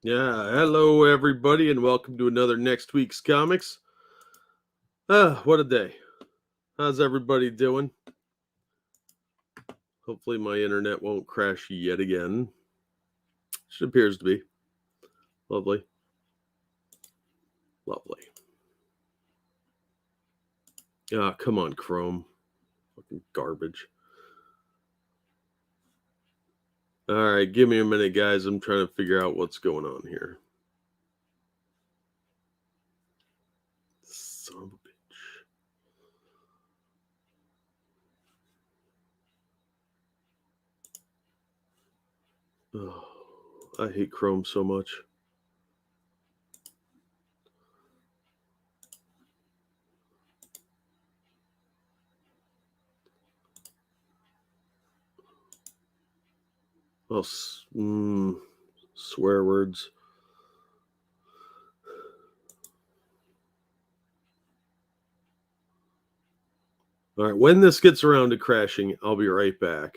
Yeah, hello everybody, and welcome to another next week's comics. What a day! How's everybody doing? Hopefully, my internet won't crash yet again. It appears to be lovely, lovely. Ah, come on, Chrome, fucking garbage. All right, give me a minute, guys. I'm trying to figure out what's going on here. Son of a bitch. Oh, I hate Chrome so much. Oh, swear words. All right, when this gets around to crashing, I'll be right back.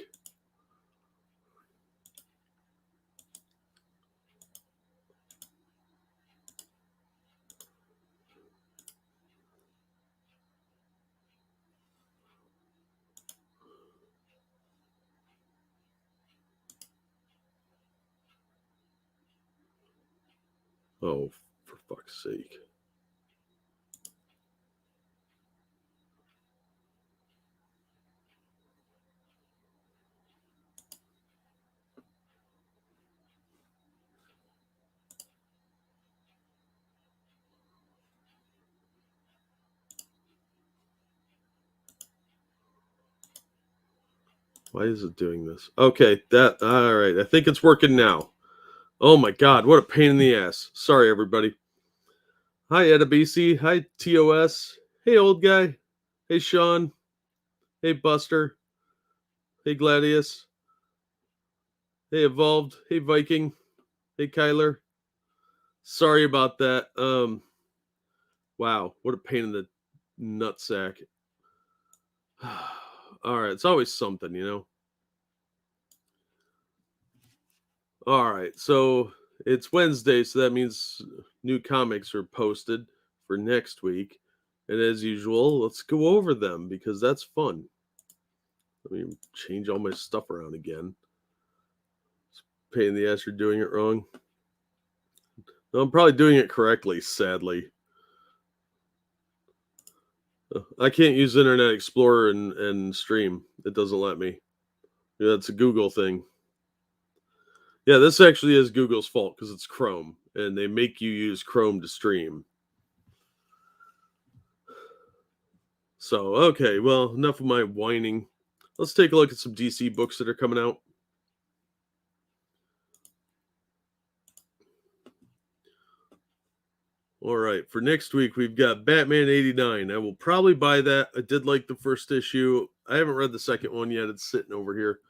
Oh, for fuck's sake. Why is it doing this? Okay, all right. I think it's working now. Oh my god, what a pain in the ass. Sorry, everybody. Hi, Edabisi. Hi, TOS. Hey, old guy. Hey, Sean. Hey, Buster. Hey, Gladius. Hey, Evolved. Hey, Viking. Hey, Kyler. Sorry about that. Wow, what a pain in the nutsack. All right, it's always something, you know. All right, so it's Wednesday, so that means new comics are posted for next week. And as usual, let's go over them because that's fun. Let me change all my stuff around again. It's a pain in the ass for doing it wrong. No, I'm probably doing it correctly, sadly. I can't use Internet Explorer and stream. It doesn't let me. Yeah, it's a Google thing. Yeah, this actually is Google's fault because it's Chrome, and they make you use Chrome to stream. So, okay, well, enough of my whining. Let's take a look at some DC books that are coming out. All right, for next week, we've got Batman 89. I will probably buy that. I did like the first issue. I haven't read the second one yet. It's sitting over here.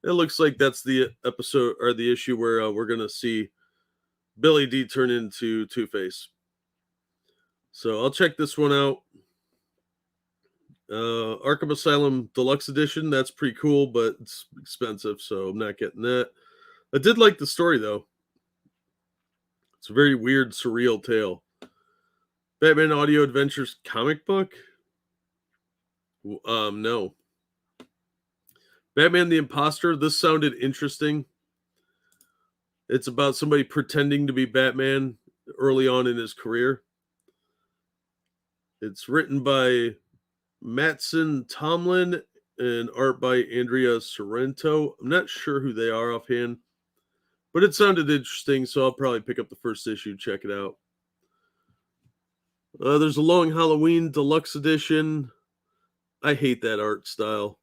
It looks like that's the episode or the issue where we're going to see Billy D turn into Two-Face. So I'll check this one out. Arkham Asylum Deluxe Edition. That's pretty cool, but it's expensive, so I'm not getting that. I did like the story, though. It's a very weird, surreal tale. Batman Audio Adventures comic book? No. Batman the Imposter. This sounded interesting. It's about somebody pretending to be Batman early on in his career. It's written by Mattson Tomlin and art by Andrea Sorrento. I'm not sure who they are offhand, but it sounded interesting, so I'll probably pick up the first issue, check it out. There's a Long Halloween Deluxe Edition. I hate that art style,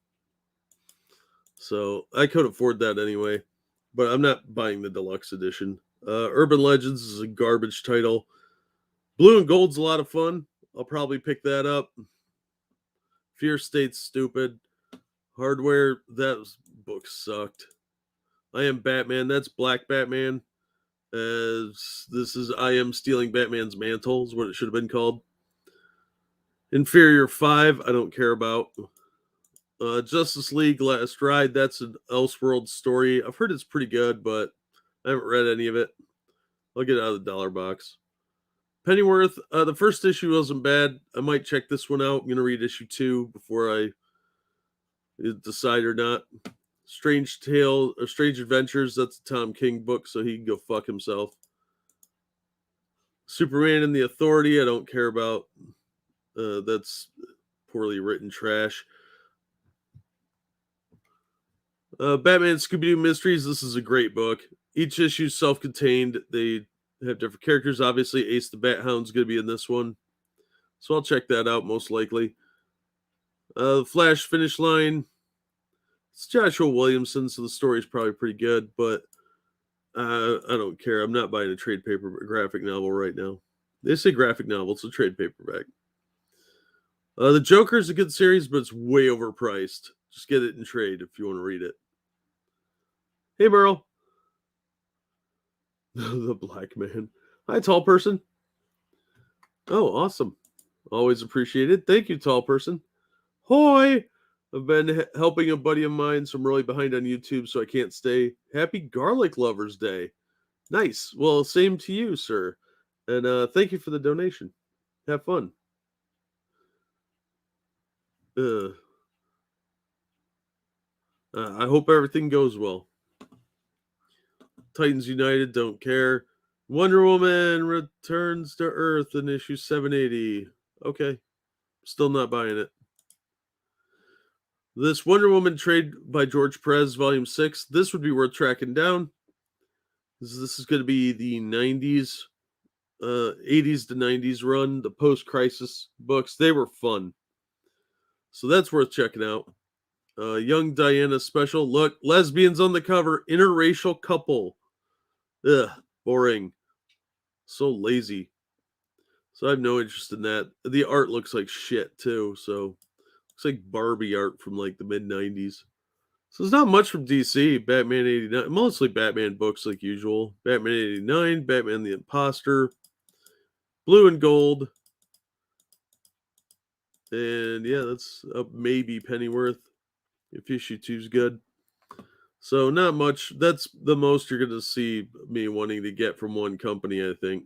so I could afford that anyway, but I'm not buying the Deluxe Edition. Urban Legends is a garbage title. Blue and Gold's a lot of fun. I'll probably pick that up. Fear State's stupid. Hardware, that book sucked. I Am Batman, that's Black Batman. This is I Am Stealing Batman's Mantle, is what it should have been called. Inferior 5, I don't care about. Justice League Last Ride, that's an Elseworld story. I've heard it's pretty good, but I haven't read any of it. I'll get it out of the dollar box. Pennyworth, the first issue wasn't bad. I might check this one out. I'm going to read issue 2 before I decide or not. Strange Tale or Strange Adventures, that's a Tom King book, so he can go fuck himself. Superman and the Authority, I don't care about. That's poorly written trash. Batman Scooby-Doo Mysteries, this is a great book. Each issue is self-contained. They have different characters. Obviously, Ace the Bat Hound's going to be in this one. So I'll check that out most likely. Flash Finish Line. It's Joshua Williamson, so the story's probably pretty good, but I don't care. I'm not buying a trade paper graphic novel right now. They say graphic novel, it's a trade paperback. The Joker's a good series, but it's way overpriced. Just get it in trade if you want to read it. Hey, Merle. The Black Man. Hi, tall person. Oh, awesome. Always appreciated. Thank you, tall person. Hoy! I've been helping a buddy of mine, so I'm really behind on YouTube, so I can't stay. Happy Garlic Lovers Day. Nice. Well, same to you, sir. And thank you for the donation. Have fun. I hope everything goes well. Titans United, don't care. Wonder Woman returns to Earth in issue 780. Okay. Still not buying it. This Wonder Woman trade by George Perez, Volume 6. This would be worth tracking down. This is going to be the 90s, 80s to 90s run, the post-crisis books. They were fun. So that's worth checking out. Young Diana special. Look, lesbians on the cover. Interracial couple. Ugh, boring. So lazy. So I have no interest in that. The art looks like shit, too. So looks like Barbie art from like the mid-90s. So there's not much from DC. Batman 89. Mostly Batman books like usual. Batman 89. Batman the Imposter. Blue and Gold. And yeah, that's maybe Pennyworth. If issue 2's good. So not much. That's the most you're going to see me wanting to get from one company, I think.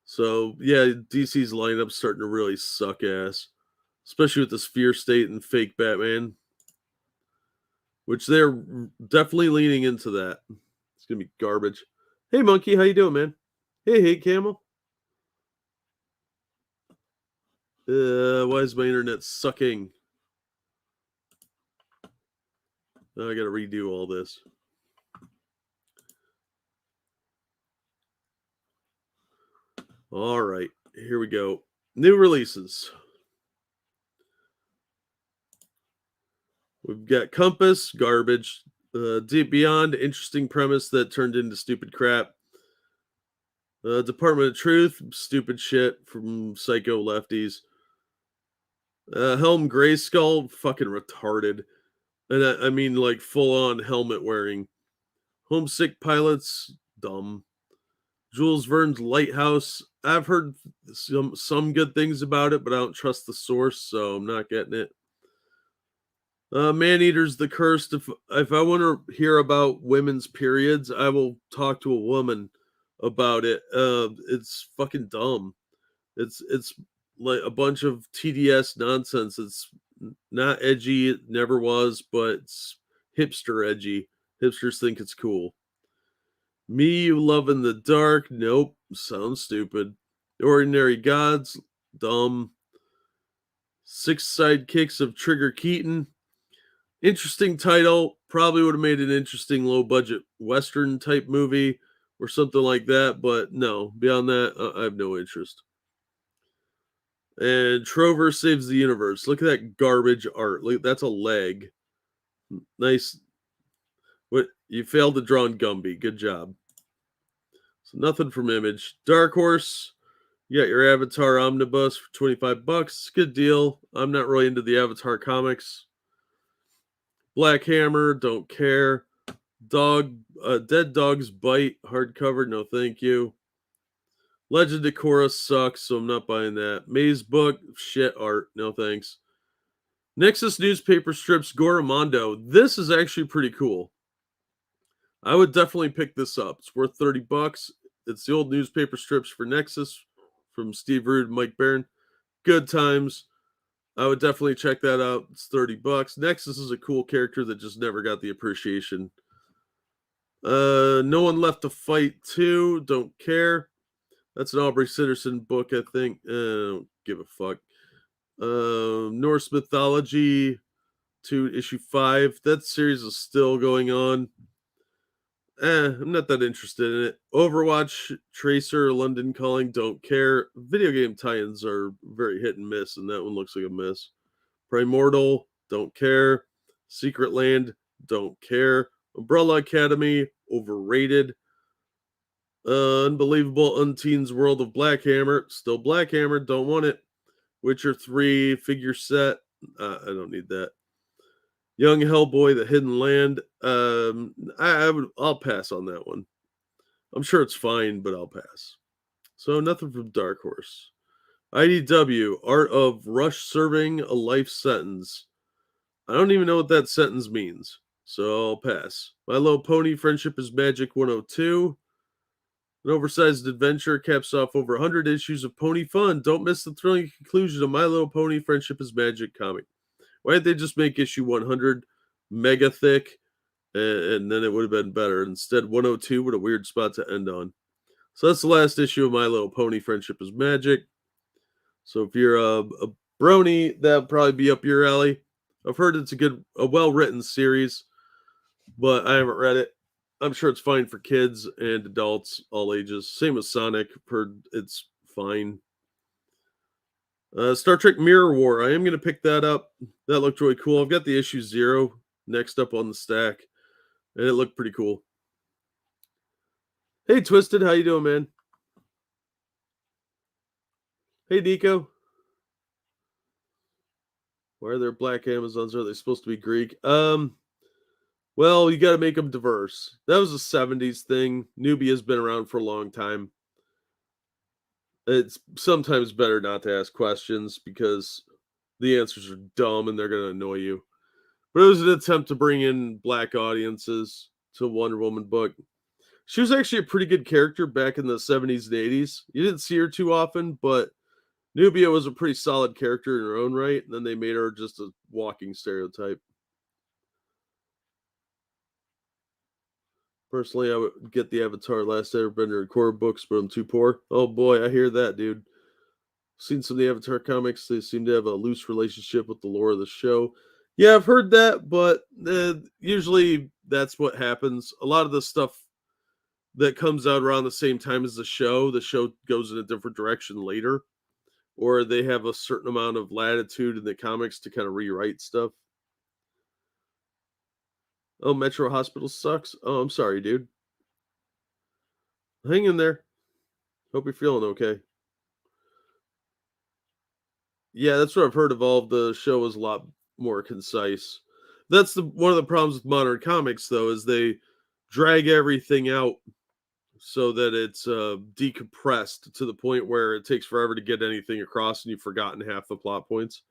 So yeah, DC's lineup's starting to really suck ass. Especially with this Fear State and fake Batman. Which they're definitely leaning into that. It's going to be garbage. Hey, Monkey, how you doing, man? Hey, Camel. Why is my internet sucking? Now I got to redo all this. All right, here we go. New releases. We've got Compass, garbage. Deep Beyond, interesting premise that turned into stupid crap. Department of Truth, stupid shit from psycho lefties. Helm Grayskull, fucking retarded. And I mean, like, full-on helmet wearing. Homesick Pilots, dumb. Jules Verne's Lighthouse, I've heard some good things about it, but I don't trust the source, so I'm not getting it. Maneater's the Cursed. If I want to hear about women's periods, I will talk to a woman about it. It's fucking dumb. It's like a bunch of TDS nonsense. It's not edgy. It never was, but it's hipster edgy. Hipsters think it's cool. Me, You Love in the Dark. Nope. Sounds stupid. Ordinary Gods. Dumb. Six Sidekicks of Trigger Keaton. Interesting title. Probably would have made an interesting low budget Western type movie or something like that. But no, beyond that, I have no interest. And Trover Saves the Universe. Look at that garbage art. Look, that's a leg. Nice. What you failed to draw in Gumby. Good job. So nothing from Image. Dark Horse. You got your Avatar omnibus for $25. Good deal. I'm not really into the Avatar comics. Black Hammer. Don't care. Dead Dog's Bite hardcover. No, thank you. Legend of Korra sucks, so I'm not buying that. Maze Book, shit art. No thanks. Nexus newspaper strips Goromondo. This is actually pretty cool. I would definitely pick this up. It's worth $30. It's the old newspaper strips for Nexus from Steve Rude and Mike Barron. Good times. I would definitely check that out. It's $30. Nexus is a cool character that just never got the appreciation. No One Left to Fight 2. Don't care. That's an Aubrey Sitterson book, I think. I don't give a fuck. Norse Mythology 2, issue 5. That series is still going on. I'm not that interested in it. Overwatch, Tracer, London Calling, don't care. Video game tie-ins are very hit and miss, and that one looks like a miss. Primordial, don't care. Secret Land, don't care. Umbrella Academy, overrated. Unbelievable Unteen's World of Blackhammer, still Blackhammer, don't want it. Witcher 3 figure set, I don't need that. Young Hellboy, The Hidden Land. I'll pass on that one. I'm sure it's fine, but I'll pass. So nothing from Dark Horse. IDW, Art of Rush Serving a Life Sentence. I don't even know what that sentence means, so I'll pass. My Little Pony, Friendship is Magic 102. An oversized adventure caps off over 100 issues of pony fun. Don't miss the thrilling conclusion of My Little Pony, Friendship is Magic comic. Why didn't they just make issue 100 mega thick, and then it would have been better? Instead, 102, what a weird spot to end on. So that's the last issue of My Little Pony, Friendship is Magic. So if you're a brony, that'll probably be up your alley. I've heard it's a well-written series, but I haven't read it. I'm sure it's fine for kids and adults, all ages. Same with Sonic. I've heard it's fine. Star Trek Mirror War. I am going to pick that up. That looked really cool. I've got the issue 0 next up on the stack, and it looked pretty cool. Hey, Twisted. How you doing, man? Hey, Nico. Why are there black Amazons? Are they supposed to be Greek? Well, you got to make them diverse. That was a 70s thing. Nubia's been around for a long time. It's sometimes better not to ask questions because the answers are dumb and they're going to annoy you. But it was an attempt to bring in black audiences to a Wonder Woman book. She was actually a pretty good character back in the 70s and 80s. You didn't see her too often, but Nubia was a pretty solid character in her own right, and then they made her just a walking stereotype. Personally, I would get the Avatar Last Airbender and core books, but I'm too poor. Oh boy, I hear that, dude. Seen some of the Avatar comics. They seem to have a loose relationship with the lore of the show. Yeah, I've heard that, but usually that's what happens. A lot of the stuff that comes out around the same time as the show goes in a different direction later, or they have a certain amount of latitude in the comics to kind of rewrite stuff. Oh, Metro Hospital sucks. Oh, I'm sorry, dude. Hang in there. Hope you're feeling okay. Yeah, that's what I've heard. Evolve the show is a lot more concise. That's one of the problems with modern comics, though, is they drag everything out so that it's decompressed to the point where it takes forever to get anything across, and you've forgotten half the plot points.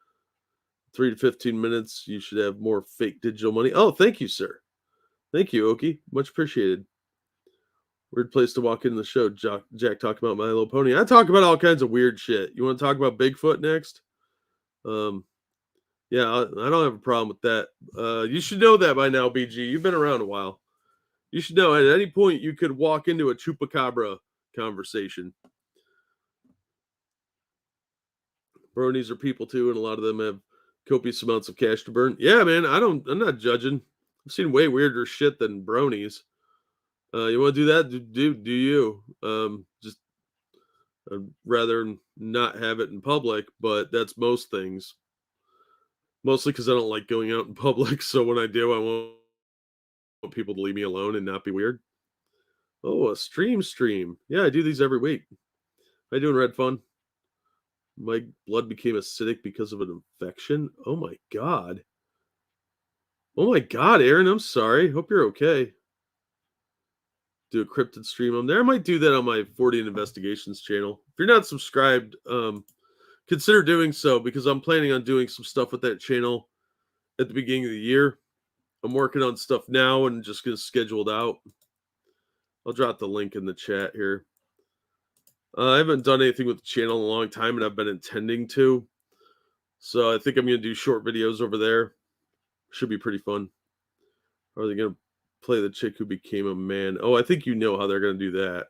3 to 15 minutes. You should have more fake digital money. Oh, thank you, sir. Thank you, Oki. Much appreciated. Weird place to walk into the show. Jack talking about My Little Pony. I talk about all kinds of weird shit. You want to talk about Bigfoot next? Yeah, I don't have a problem with that. You should know that by now, BG. You've been around a while. You should know at any point you could walk into a chupacabra conversation. Bronies are people too, and a lot of them have copious amounts of cash to burn. Yeah, man, I'm not judging. I've seen way weirder shit than bronies. You want to do that? Do you? Just I'd rather not have it in public, but that's most things. Mostly because I don't like going out in public. So when I do, I want people to leave me alone and not be weird. Oh, a stream. Yeah, I do these every week. How you doing, Red Fun? My blood became acidic because of an infection. Oh my god. Oh my god, Aaron, I'm sorry. Hope you're okay. Do a cryptid stream on there. I might do that on my 40 Investigations channel. If you're not subscribed, consider doing so because I'm planning on doing some stuff with that channel at the beginning of the year. I'm working on stuff now and just gonna schedule it out. I'll drop the link in the chat here. I haven't done anything with the channel in a long time, and I've been intending to. So I think I'm going to do short videos over there. Should be pretty fun. Are they going to play the chick who became a man? Oh, I think you know how they're going to do that.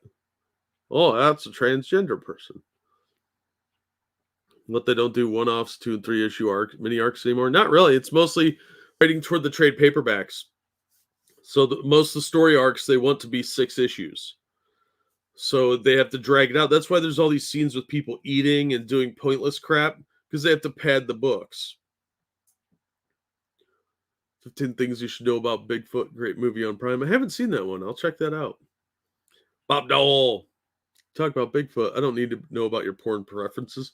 Oh, that's a transgender person. But they don't do one-offs, 2 and 3 issue mini arcs anymore. Not really. It's mostly writing toward the trade paperbacks. So most of the story arcs they want to be 6 issues. So they have to drag it out. That's why there's all these scenes with people eating and doing pointless crap, because they have to pad the books. 15 Things You Should Know About Bigfoot, great movie on Prime. I haven't seen that one. I'll check that out. Bob Dole, talk about Bigfoot. I don't need to know about your porn preferences.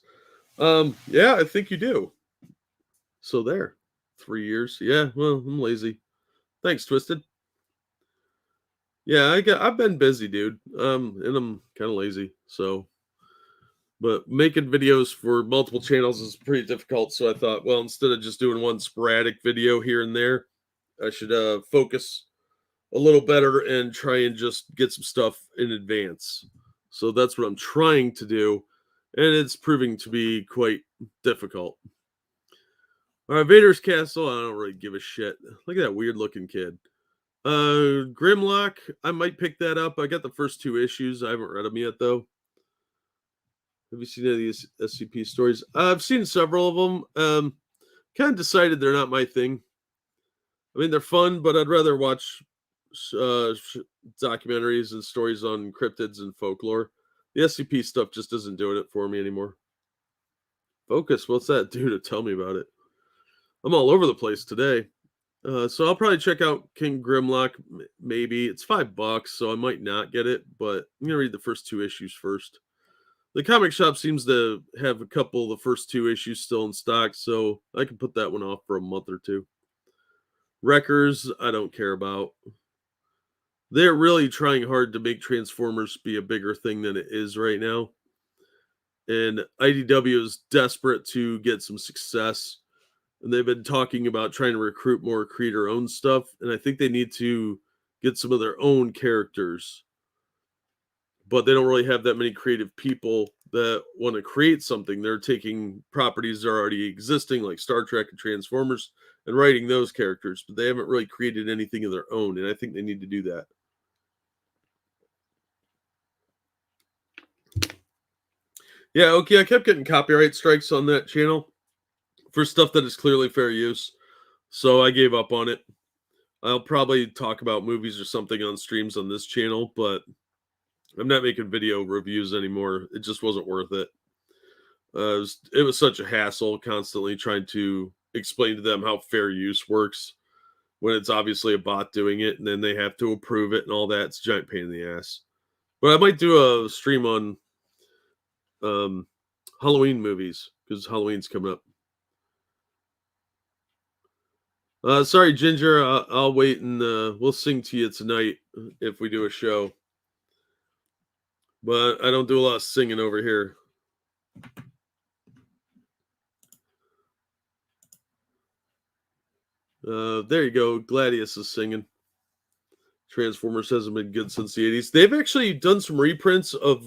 Yeah, I think you do. So there, 3 years. Yeah, well, I'm lazy. Thanks, Twisted. Yeah, I've been busy, dude. And I'm kind of lazy. So, but making videos for multiple channels is pretty difficult. So I thought, well, instead of just doing one sporadic video here and there, I should focus a little better and try and just get some stuff in advance. So that's what I'm trying to do, and it's proving to be quite difficult. All right, Vader's Castle. I don't really give a shit. Look at that weird looking kid. Grimlock. I might pick that up. I got the first 2 issues. I haven't read them yet, though. Have you seen any of these SCP stories? I've seen several of them. Kind of decided they're not my thing. I mean, they're fun, but I'd rather watch documentaries and stories on cryptids and folklore. The SCP stuff just isn't doing it for me anymore. Focus, what's that, dude? Tell me about it. I'm all over the place today. So I'll probably check out King Grimlock. Maybe it's $5, so I might not get it, but I'm gonna read the first 2 issues first. The comic shop seems to have a couple of the first 2 issues still in stock, so I can put that one off for a month or 2. Wreckers, I don't care about. They're really trying hard to make Transformers be a bigger thing than it is right now. And IDW is desperate to get some success. And they've been talking about trying to recruit more creator-owned stuff. And I think they need to get some of their own characters. But they don't really have that many creative people that want to create something. They're taking properties that are already existing, like Star Trek and Transformers, and writing those characters. But they haven't really created anything of their own. And I think they need to do that. Yeah, okay. I kept getting copyright strikes on that channel for stuff that is clearly fair use. So I gave up on it. I'll probably talk about movies or something on streams on this channel, but I'm not making video reviews anymore. It just wasn't worth it. It was such a hassle constantly trying to explain to them how fair use works when it's obviously a bot doing it, and then they have to approve it and all that. It's a giant pain in the ass. But I might do a stream on Halloween movies because Halloween's coming up. Sorry, Ginger. I'll wait and we'll sing to you tonight if we do a show. But I don't do a lot of singing over here. There you go. Gladius is singing. Transformers hasn't been good since the 80s. They've actually done some reprints of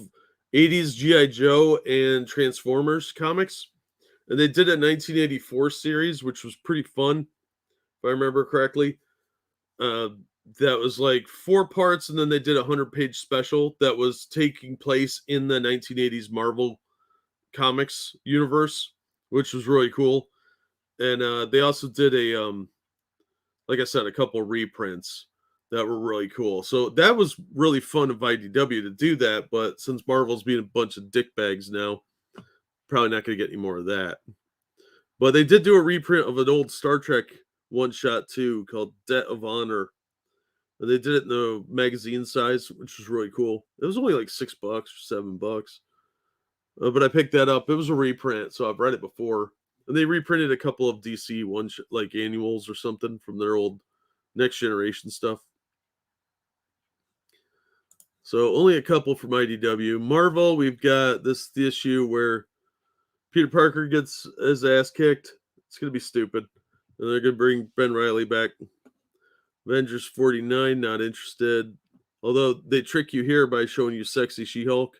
80s G.I. Joe and Transformers comics. And they did a 1984 series, which was pretty fun, if I remember correctly. That was like 4 parts, and then they did a 100-page special that was taking place in the 1980s Marvel Comics universe, which was really cool. And they also did like I said, a couple reprints that were really cool. So that was really fun of IDW to do that. But since Marvel's being a bunch of dickbags now, probably not going to get any more of that. But they did do a reprint of an old Star Trek one-shot too called Debt of Honor. And they did it in the magazine size, which was really cool. It was only like $6 or $7. But I picked that up. It was a reprint, so I've read it before. And they reprinted a couple of DC like annuals or something from their old Next Generation stuff. So only a couple from IDW. Marvel, we've got the issue where Peter Parker gets his ass kicked. It's going to be stupid. And they're going to bring Ben Reilly back. Avengers 49, not interested. Although they trick you here by showing you sexy She-Hulk,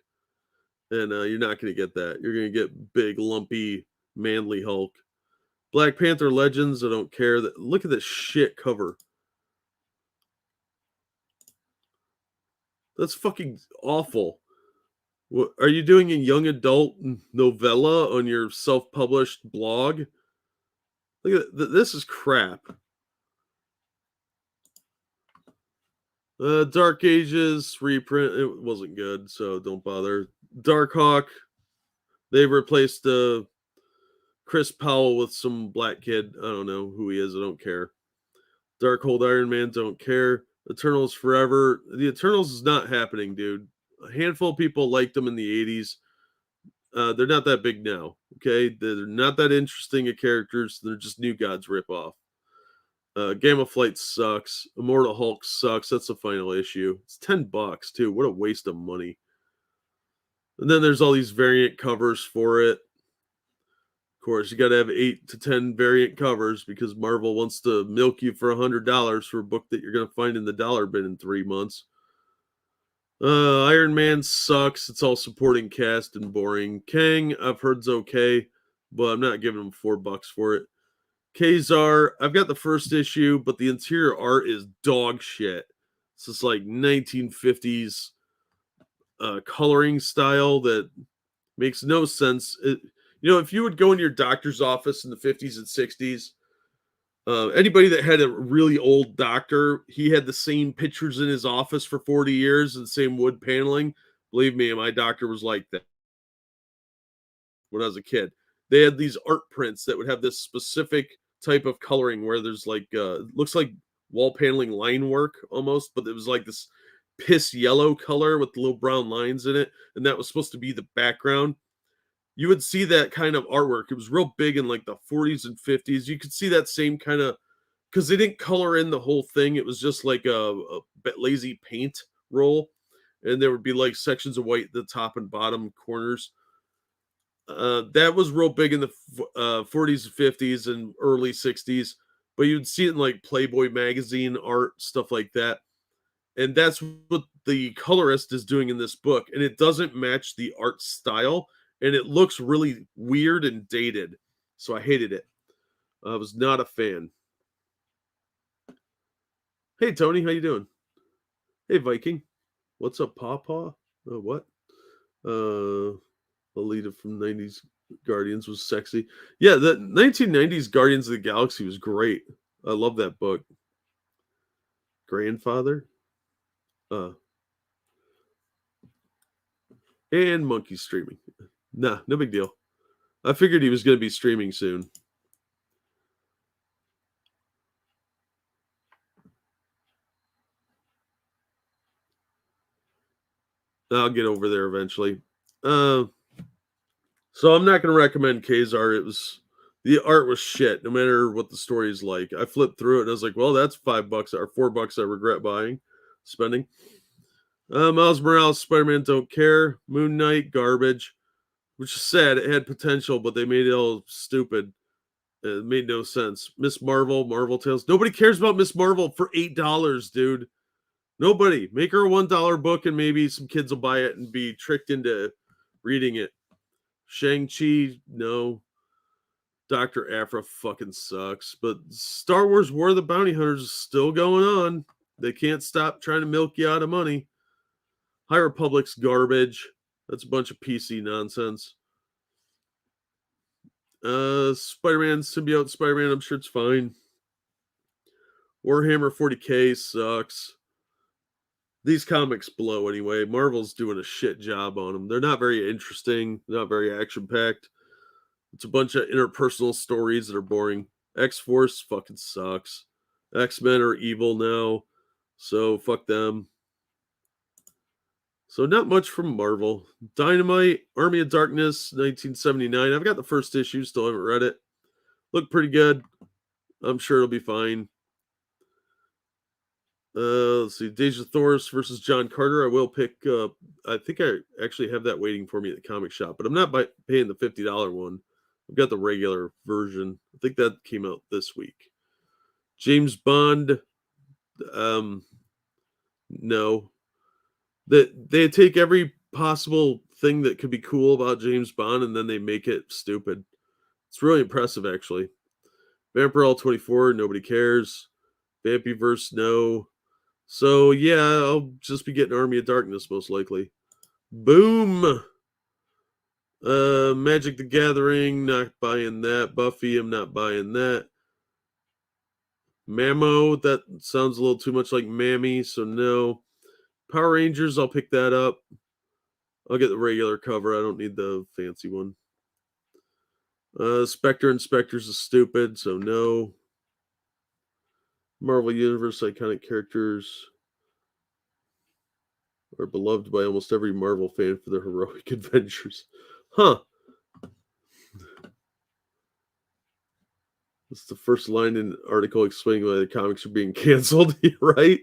and you're not going to get that. You're going to get big, lumpy, manly Hulk. Black Panther Legends, I don't care. Look at this shit cover. That's fucking awful. What are you doing a young adult novella on your self-published blog? Look at this is crap. Dark Ages reprint. It wasn't good, so don't bother. Darkhawk. They replaced Chris Powell with some black kid. I don't know who he is. I don't care. Darkhold Iron Man. Don't care. Eternals Forever. The Eternals is not happening, dude. A handful of people liked them in the 80s. They're not that big now. Okay, they're not that interesting of characters. They're just New Gods ripoff. Gamma Flight sucks. Immortal Hulk sucks. That's the final issue. It's $10 too. What a waste of money. And then there's all these variant covers for it. Of course, you got to have 8 to 10 variant covers because Marvel wants to milk you for $100 for a book that you're going to find in the dollar bin in 3 months. Iron Man sucks. It's all supporting cast and boring. Kang, I've heard's okay, but I'm not giving him $4 for it. Kazar, I've got the first issue, but the interior art is dog shit. It's this like 1950s coloring style that makes no sense. If you would go in your doctor's office in the 50s and 60s, anybody that had a really old doctor, he had the same pictures in his office for 40 years and same wood paneling. Believe me, my doctor was like that when I was a kid. They had these art prints that would have this specific type of coloring where there's like looks like wall paneling line work almost, but it was like this piss yellow color with the little brown lines in it, and that was supposed to be the background. You would see that kind of artwork. It was real big in like the 40s and 50s. You could see that same kind of, because they didn't color in the whole thing. It was just like a lazy paint roll, and there would be like sections of white at the top and bottom corners. That was real big in the 40s, 50s, and early 60s, but you'd see it in like Playboy magazine art, stuff like that. And that's what the colorist is doing in this book, and it doesn't match the art style, and it looks really weird and dated. So I hated it. I was not a fan. Hey Tony, how you doing? Hey Viking, what's up, Pawpaw? What? Alita from 90s Guardians was sexy. Yeah, the 1990s Guardians of the Galaxy was great. I love that book. Grandfather. And Monkey streaming. Nah, no big deal. I figured he was going to be streaming soon. I'll get over there eventually. So I'm not going to recommend Kazar. The art was shit, no matter what the story is like. I flipped through it and I was like, well, that's $5 or $4 I regret spending. Miles Morales, Spider-Man, don't care. Moon Knight, garbage. Which is sad. It had potential, but they made it all stupid. It made no sense. Miss Marvel, Marvel Tales. Nobody cares about Miss Marvel for $8, dude. Nobody. Make her a $1 book and maybe some kids will buy it and be tricked into reading it. Shang-Chi, no. Dr. Aphra fucking sucks. But Star Wars War of the Bounty Hunters is still going on. They can't stop trying to milk you out of money. High Republic's garbage. That's a bunch of PC nonsense. Spider-Man, Symbiote Spider-Man, I'm sure it's fine. Warhammer 40K sucks. These comics blow anyway. Marvel's doing a shit job on them. They're not very interesting, not very action-packed. It's a bunch of interpersonal stories that are boring. X-Force fucking sucks. X-Men are evil now, so fuck them. So not much from Marvel. Dynamite, Army of Darkness, 1979. I've got the first issue, still haven't read it. Looked pretty good. I'm sure it'll be fine. Let's see. Deja Thoris versus John Carter. I will pick up. I think I actually have that waiting for me at the comic shop, but I'm not paying the $50 one. I've got the regular version. I think that came out this week. James Bond. No. That they take every possible thing that could be cool about James Bond and then they make it stupid. It's really impressive, actually. Vampire 24, nobody cares. Vampyverse, no. So yeah, I'll just be getting Army of Darkness most likely. Boom. Magic the Gathering, not buying that. Buffy, I'm not buying that. Mamo, that sounds a little too much like Mammy, so no. Power Rangers, I'll pick that up. I'll get the regular cover. I don't need the fancy one. Spectre and Spectres is stupid, so no. Marvel Universe iconic characters are beloved by almost every Marvel fan for their heroic adventures. Huh. That's the first line in the article explaining why the comics are being canceled, right?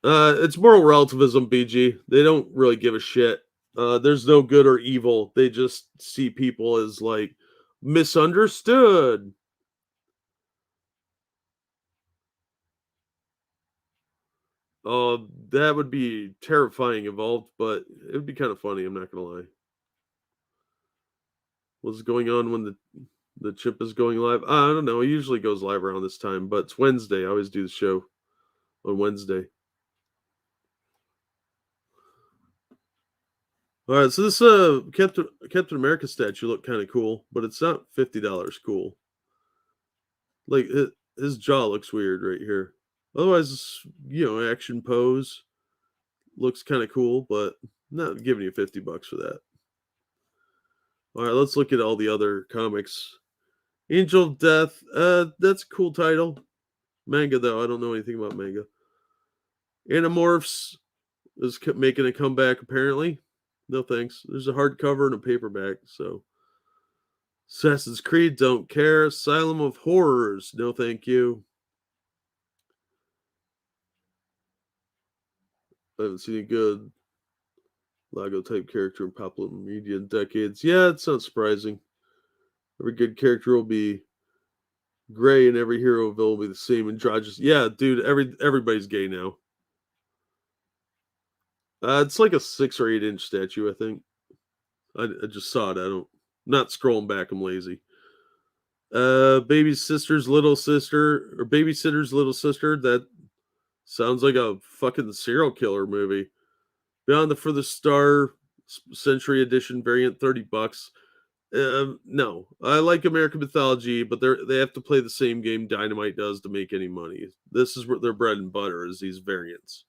It's moral relativism, BG. They don't really give a shit. There's no good or evil. They just see people as like misunderstood. That would be terrifying involved, but it would be kind of funny. I'm not gonna lie. What's going on when the chip is going live? I don't know. It usually goes live around this time, but it's Wednesday. I always do the show on Wednesday. All right, so this Captain America statue looked kind of cool, but it's not $50 cool. Like his jaw looks weird right here. Otherwise, action pose looks kind of cool, but not giving you $50 for that. All right, let's look at all the other comics. Angel of Death, that's a cool title. Manga though, I don't know anything about manga. Animorphs is making a comeback apparently. No thanks. There's a hardcover and a paperback, so Assassin's Creed, don't care. Asylum of Horrors, no thank you. I haven't seen a good Lago type character in popular media in decades. Yeah, it's not surprising. Every good character will be gray, and every hero will be the same androgynous. Yeah, dude, everybody's gay now. It's like a 6 or 8 inch statue, I think. I just saw it. Not scrolling back. I'm lazy. Baby sister's little sister or babysitter's little sister. That sounds like a fucking serial killer movie. Beyond the Furthest Star Century Edition variant, $30. No, I like American mythology, but they have to play the same game Dynamite does to make any money. This is what their bread and butter is, these variants,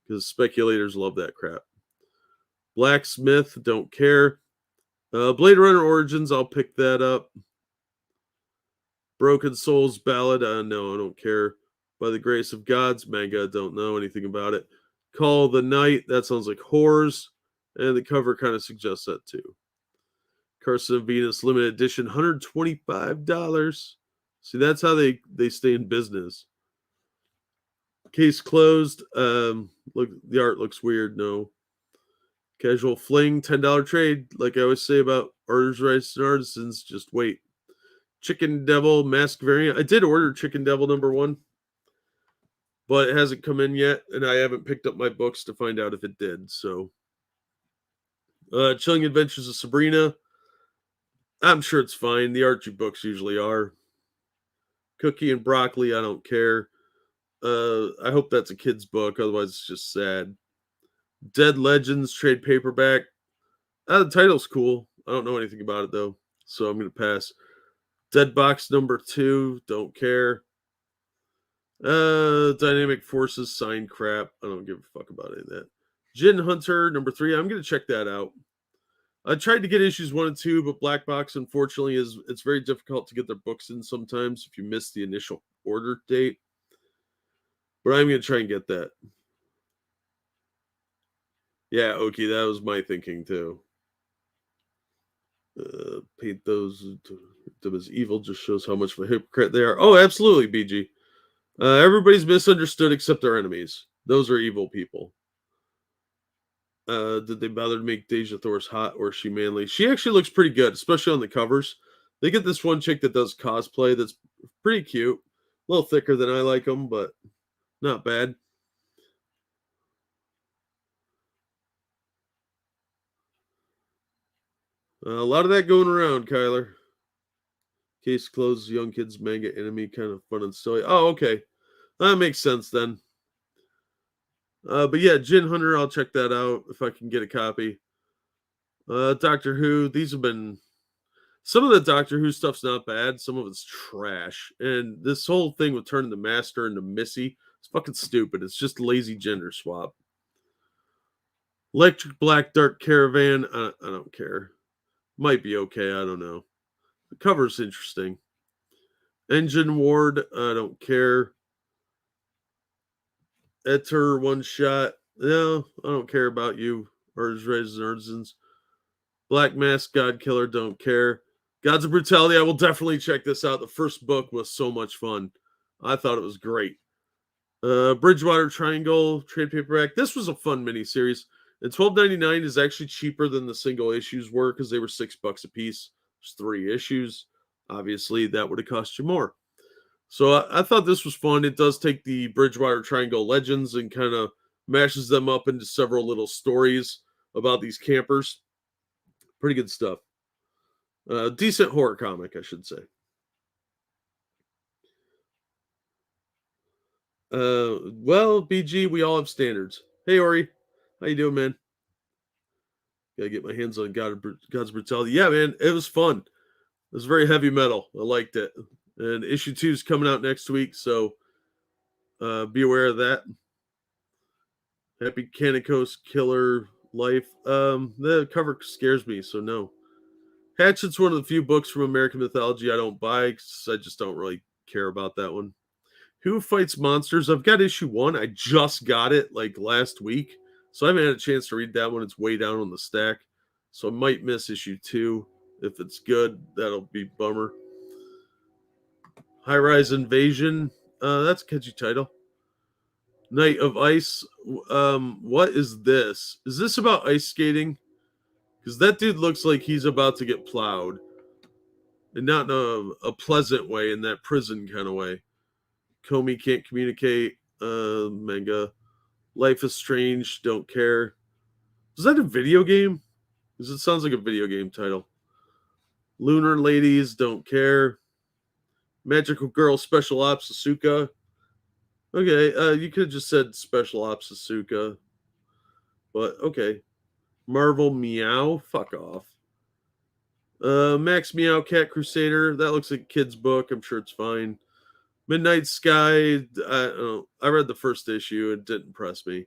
because speculators love that crap. Blacksmith, don't care. Blade Runner Origins, I'll pick that up. Broken Souls Ballad, no, I don't care. By the Grace of Gods, manga, don't know anything about it. Call of the Night, that sounds like horrors, and the cover kind of suggests that too. Curse of Venus limited edition, $125. See, that's how they stay in business. Case closed. Look, the art looks weird. No. Casual Fling, $10 trade. Like I always say about artists, rights, and artisans, just wait. Chicken Devil mask variant. I did order Chicken Devil #1, but it hasn't come in yet, and I haven't picked up my books to find out if it did. So, Chilling Adventures of Sabrina. I'm sure it's fine. The Archie books usually are. Cookie and Broccoli, I don't care. I hope that's a kid's book, otherwise it's just sad. Dead Legends trade paperback. The title's cool. I don't know anything about it though, so I'm gonna pass. Dead Box #2, don't care. Dynamic Forces sign crap. I don't give a fuck about any of that. Gin Hunter #3. I'm gonna check that out. I tried to get issues 1 and 2, but Black Box unfortunately it's very difficult to get their books in sometimes if you miss the initial order date. But I'm gonna try and get that. Yeah, okay, that was my thinking too. Paint those them as evil just shows how much of a hypocrite they are. Oh, absolutely, BG. Everybody's misunderstood except their enemies. Those are evil people. Did they bother to make Deja Thor's hot or is she manly? She actually looks pretty good, especially on the covers. They get this one chick that does cosplay that's pretty cute. little thicker than I like them, but not bad. A lot of that going around, Kyler. Case closed, young kids manga enemy, kind of fun and silly. Oh, okay. That makes sense then. But yeah, Gin Hunter, I'll check that out if I can get a copy. Doctor Who, these have been some of the Doctor Who stuff's not bad, some of it's trash. And this whole thing with turning the Master into Missy, it's fucking stupid. It's just lazy gender swap. Electric Black Dark Caravan, I don't care. Might be okay, I don't know. The cover's interesting. Engine Ward, I don't care. Etter One Shot, no, I don't care about you. Or Artisans. Black Mask God Killer, don't care. Gods of Brutality, I will definitely check this out. The first book was so much fun. I thought it was great. Bridgewater Triangle trade paperback. This was a fun miniseries. And $12.99 is actually cheaper than the single issues were because they were $6 a piece. There's 3 issues. Obviously, that would have cost you more. So I thought this was fun. It does take the Bridgewater Triangle legends and kind of mashes them up into several little stories about these campers. Pretty good stuff. Decent horror comic, I should say. Well, BG, we all have standards. Hey, Ori, how you doing, man? Gotta get my hands on God's Brutality. Yeah, man, it was fun. It was very heavy metal. I liked it. And issue 2 is coming out next week, so be aware of that. Happy Canicos Killer Life. The cover scares me, so no. Hatchet's one of the few books from American mythology I don't buy because I just don't really care about that one. Who Fights Monsters? I've got issue 1. I just got it like last week, so I haven't had a chance to read that one. It's way down on the stack, so I might miss issue 2. If it's good, that'll be bummer. High Rise Invasion. That's a catchy title. Knight of Ice. What is this? Is this about ice skating? Because that dude looks like he's about to get plowed. And not in a pleasant way, in that prison kind of way. Comey Can't Communicate. Manga. Life is Strange. Don't care. Is that a video game? Because it sounds like a video game title. Lunar Ladies. Don't care. Magical Girl Special Ops Asuka. Okay, you could have just said Special Ops Asuka. But okay. Marvel Meow. Fuck off. Max Meow Cat Crusader. That looks like a kid's book. I'm sure it's fine. Midnight Sky. I read the first issue. It didn't impress me.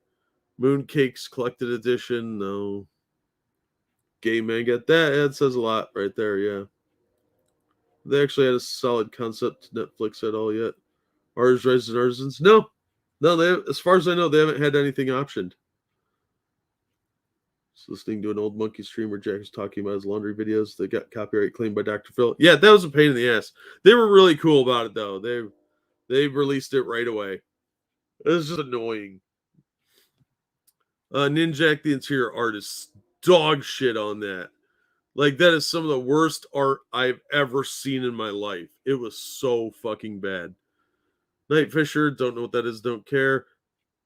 Mooncakes Collected Edition. No. Gay manga. That says a lot right there. Yeah. They actually had a solid concept to Netflix at all yet. Artists, Rise and Artisans. No. They, as far as I know, they haven't had anything optioned. Just listening to an old monkey stream where Jack was talking about his laundry videos that got copyright claimed by Dr. Phil. Yeah, that was a pain in the ass. They were really cool about it though. They released it right away. It was just annoying. Ninjak the interior artist, dog shit on that. Like that is some of the worst art I've ever seen in my life. It was so fucking bad. Night Fisher, don't know what that is, don't care.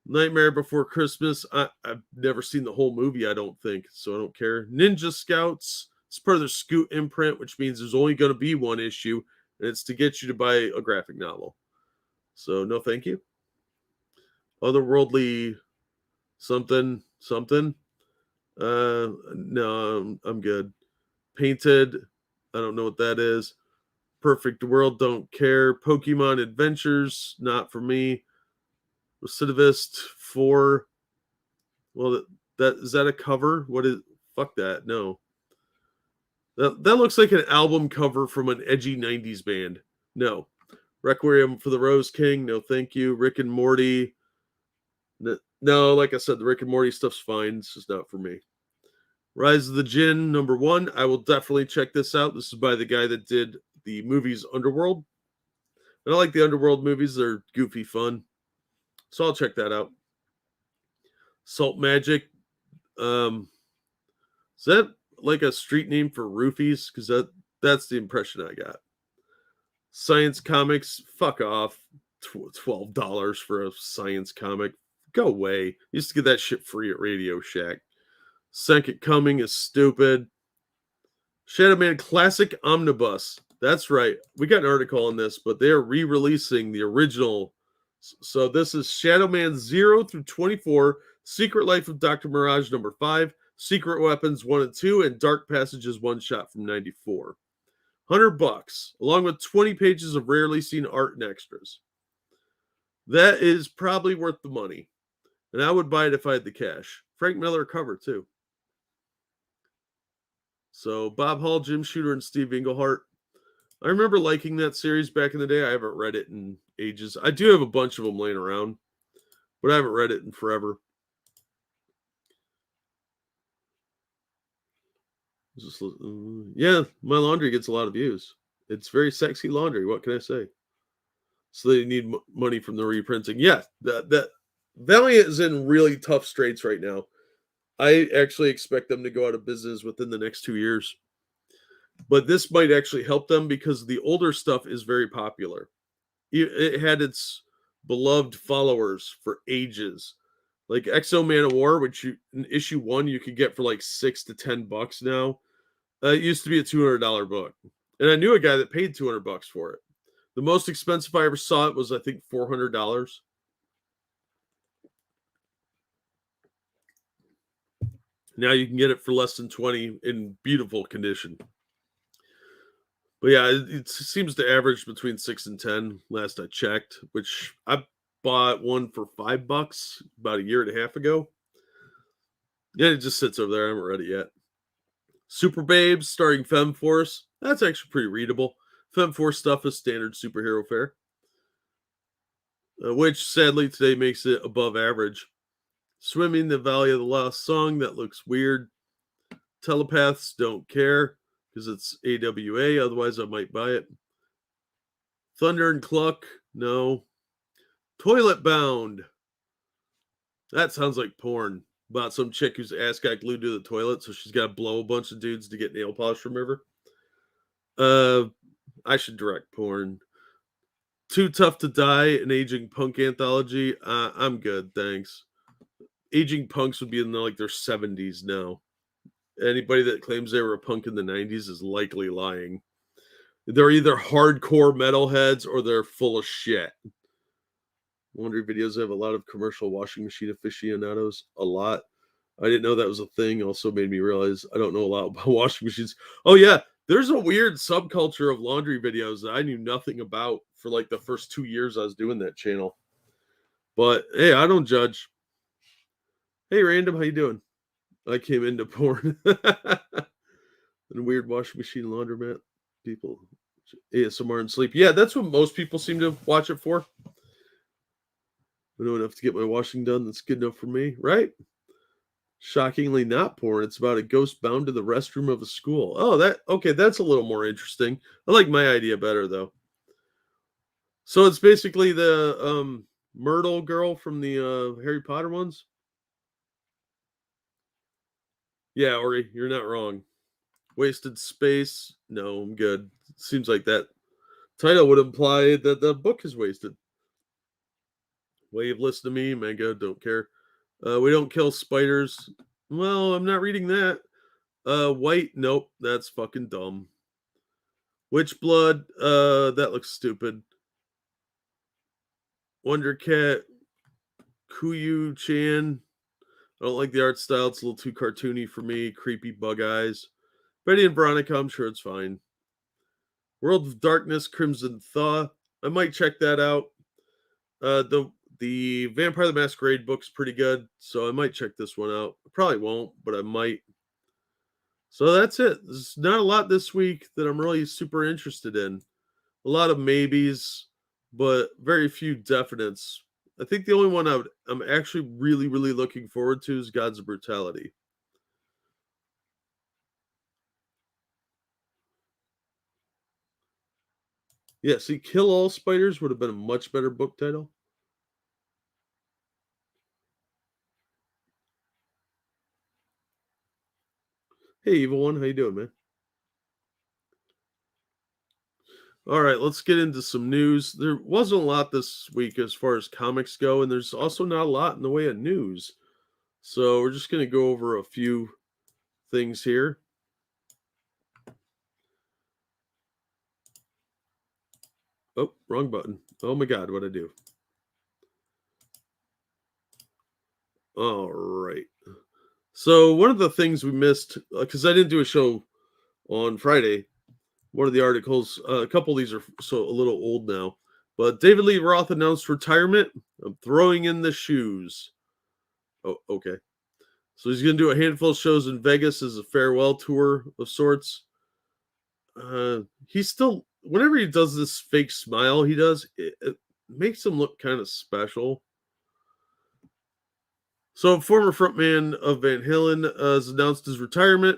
Nightmare Before Christmas. I've never seen the whole movie, I don't think, so I don't care. Ninja Scouts. It's part of their Scoot imprint, which means there's only going to be one issue, and it's to get you to buy a graphic novel. So no, thank you. Otherworldly something. No, I'm good. Painted. I don't know what that is. Perfect World. Don't care. Pokemon Adventures. Not for me. Recidivist 4. Well, that is that a cover? What is? Fuck that. No. That looks like an album cover from an edgy 90s band. No. Requiem for the Rose King. No, thank you. Rick and Morty. No, like I said, the Rick and Morty stuff's fine. It's just not for me. Rise of the Jinn, #1. I will definitely check this out. This is by the guy that did the movies Underworld. And I like the Underworld movies. They're goofy fun. So I'll check that out. Salt Magic. Is that like a street name for roofies? Because that's the impression I got. Science Comics. Fuck off. $12 for a science comic. Go away. Used to get that shit free at Radio Shack. Second Coming is stupid. Shadow Man Classic Omnibus. That's right. We got an article on this, but they're re-releasing the original. So this is Shadow Man 0 through 24, Secret Life of Dr. Mirage number 5, Secret Weapons 1 and 2, and Dark Passages one shot from 94. $100, along with 20 pages of rarely seen art and extras. That is probably worth the money. And I would buy it if I had the cash. Frank Miller cover, too. So Bob Hall, Jim Shooter, and Steve Englehart. I remember liking that series back in the day. I haven't read it in ages. I do have a bunch of them laying around, but I haven't read it in forever. Yeah, my laundry gets a lot of views. It's very sexy laundry. What can I say? So they need money from the reprinting. Yeah, that Valiant is in really tough straits right now. I actually expect them to go out of business within the next 2 years. But this might actually help them because the older stuff is very popular. It had its beloved followers for ages. Like Exo Man of War, which in issue 1 you could get for like $6 to $10 now. It used to be a $200 book, and I knew a guy that paid $200 for it. The most expensive I ever saw it was, I think, $400. Now you can get it for less than 20 in beautiful condition. But yeah, it seems to average between 6 and 10 last I checked, which I bought one for $5 about a year and a half ago. Yeah, it just sits over there. I haven't read it yet. Super Babes starring Femforce. That's actually pretty readable. Femforce stuff is standard superhero fare, which sadly today makes it above average. Swimming the Valley of the Lost Song. That looks weird. Telepaths don't care because it's AWA. Otherwise, I might buy it. Thunder and Cluck. No. Toilet Bound. That sounds like porn. About some chick whose ass got glued to the toilet, so she's got to blow a bunch of dudes to get nail polish remover. I should direct porn. Too Tough to Die, an aging punk anthology. I'm good, thanks. Aging punks would be in like their 70s now. Anybody that claims they were a punk in the 90s is likely lying. They're either hardcore metalheads or they're full of shit. Laundry videos have a lot of commercial washing machine aficionados. A lot. I didn't know that was a thing. Also made me realize I don't know a lot about washing machines. Oh yeah, there's a weird subculture of laundry videos that I knew nothing about for like the first 2 years I was doing that channel. But hey, I don't judge. Hey, Random, how you doing? I came into porn. And weird washing machine laundromat people. ASMR and sleep. Yeah, that's what most people seem to watch it for. I know enough to get my washing done. That's good enough for me, right? Shockingly not porn. It's about a ghost bound to the restroom of a school. Oh, that's a little more interesting. I like my idea better though. So it's basically the Myrtle girl from the Harry Potter ones. Yeah, Ori, you're not wrong. Wasted Space. No, I'm good. Seems like that title would imply that the book is wasted. Wave, listen to me, manga, don't care. We don't kill spiders. Well, I'm not reading that. White, nope, that's fucking dumb. Witch Blood, that looks stupid. Wonder Cat, Kuyu Chan. I don't like the art style. It's a little too cartoony for me. Creepy bug eyes. Betty and Veronica, I'm sure it's fine. World of Darkness, Crimson Thaw. I might check that out. The Vampire the Masquerade book's pretty good, so I might check this one out. I probably won't, but I might. So that's it. There's not a lot this week that I'm really super interested in. A lot of maybes, but very few definites. I think the only one I'm actually really, really looking forward to is Gods of Brutality. Yeah, see, Kill All Spiders would have been a much better book title. Hey, Evil One, how you doing, man? All right, let's get into some news. There wasn't a lot this week as far as comics go, and there's also not a lot in the way of news. So we're just going to go over a few things here. Oh, wrong button. Oh my God, what'd I do? All right. So one of the things we missed, because I didn't do a show on Friday, one of the articles, a couple of these are so a little old now, but David Lee Roth announced retirement. I'm throwing in the shoes. Oh, okay. So he's going to do a handful of shows in Vegas as a farewell tour of sorts. He's still, whenever he does this fake smile, it makes him look kind of special. So, former frontman of Van Halen has announced his retirement.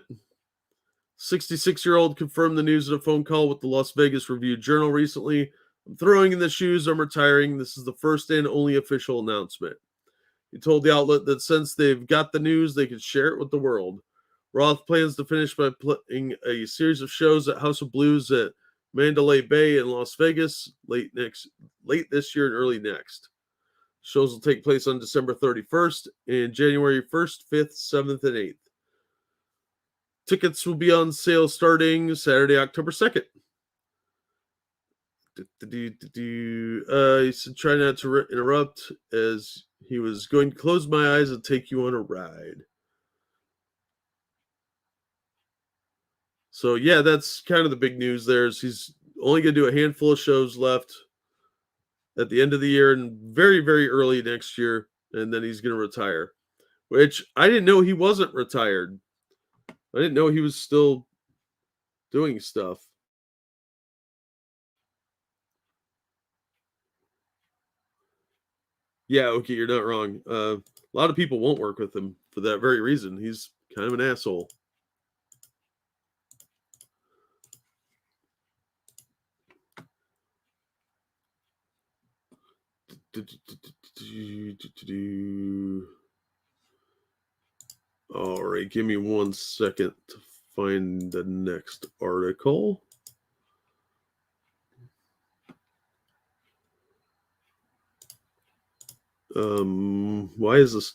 66-year-old confirmed the news in a phone call with the Las Vegas Review-Journal recently. I'm throwing in the shoes, I'm retiring. This is the first and only official announcement. He told the outlet that since they've got the news, they could share it with the world. Roth plans to finish by playing a series of shows at House of Blues at Mandalay Bay in Las Vegas late this year and early next. Shows will take place on December 31st and January 1st, 5th, 7th, and 8th. Tickets will be on sale starting Saturday, October 2nd. He said, try not to interrupt, as he was going to close my eyes and take you on a ride. So, yeah, that's kind of the big news there. Is he's only going to do a handful of shows left at the end of the year and very, very early next year, and then he's going to retire, which I didn't know he wasn't retired. I didn't know he was still doing stuff. Yeah, okay, you're not wrong. A lot of people won't work with him for that very reason. He's kind of an asshole. All right, give me 1 second to find the next article. Why is this?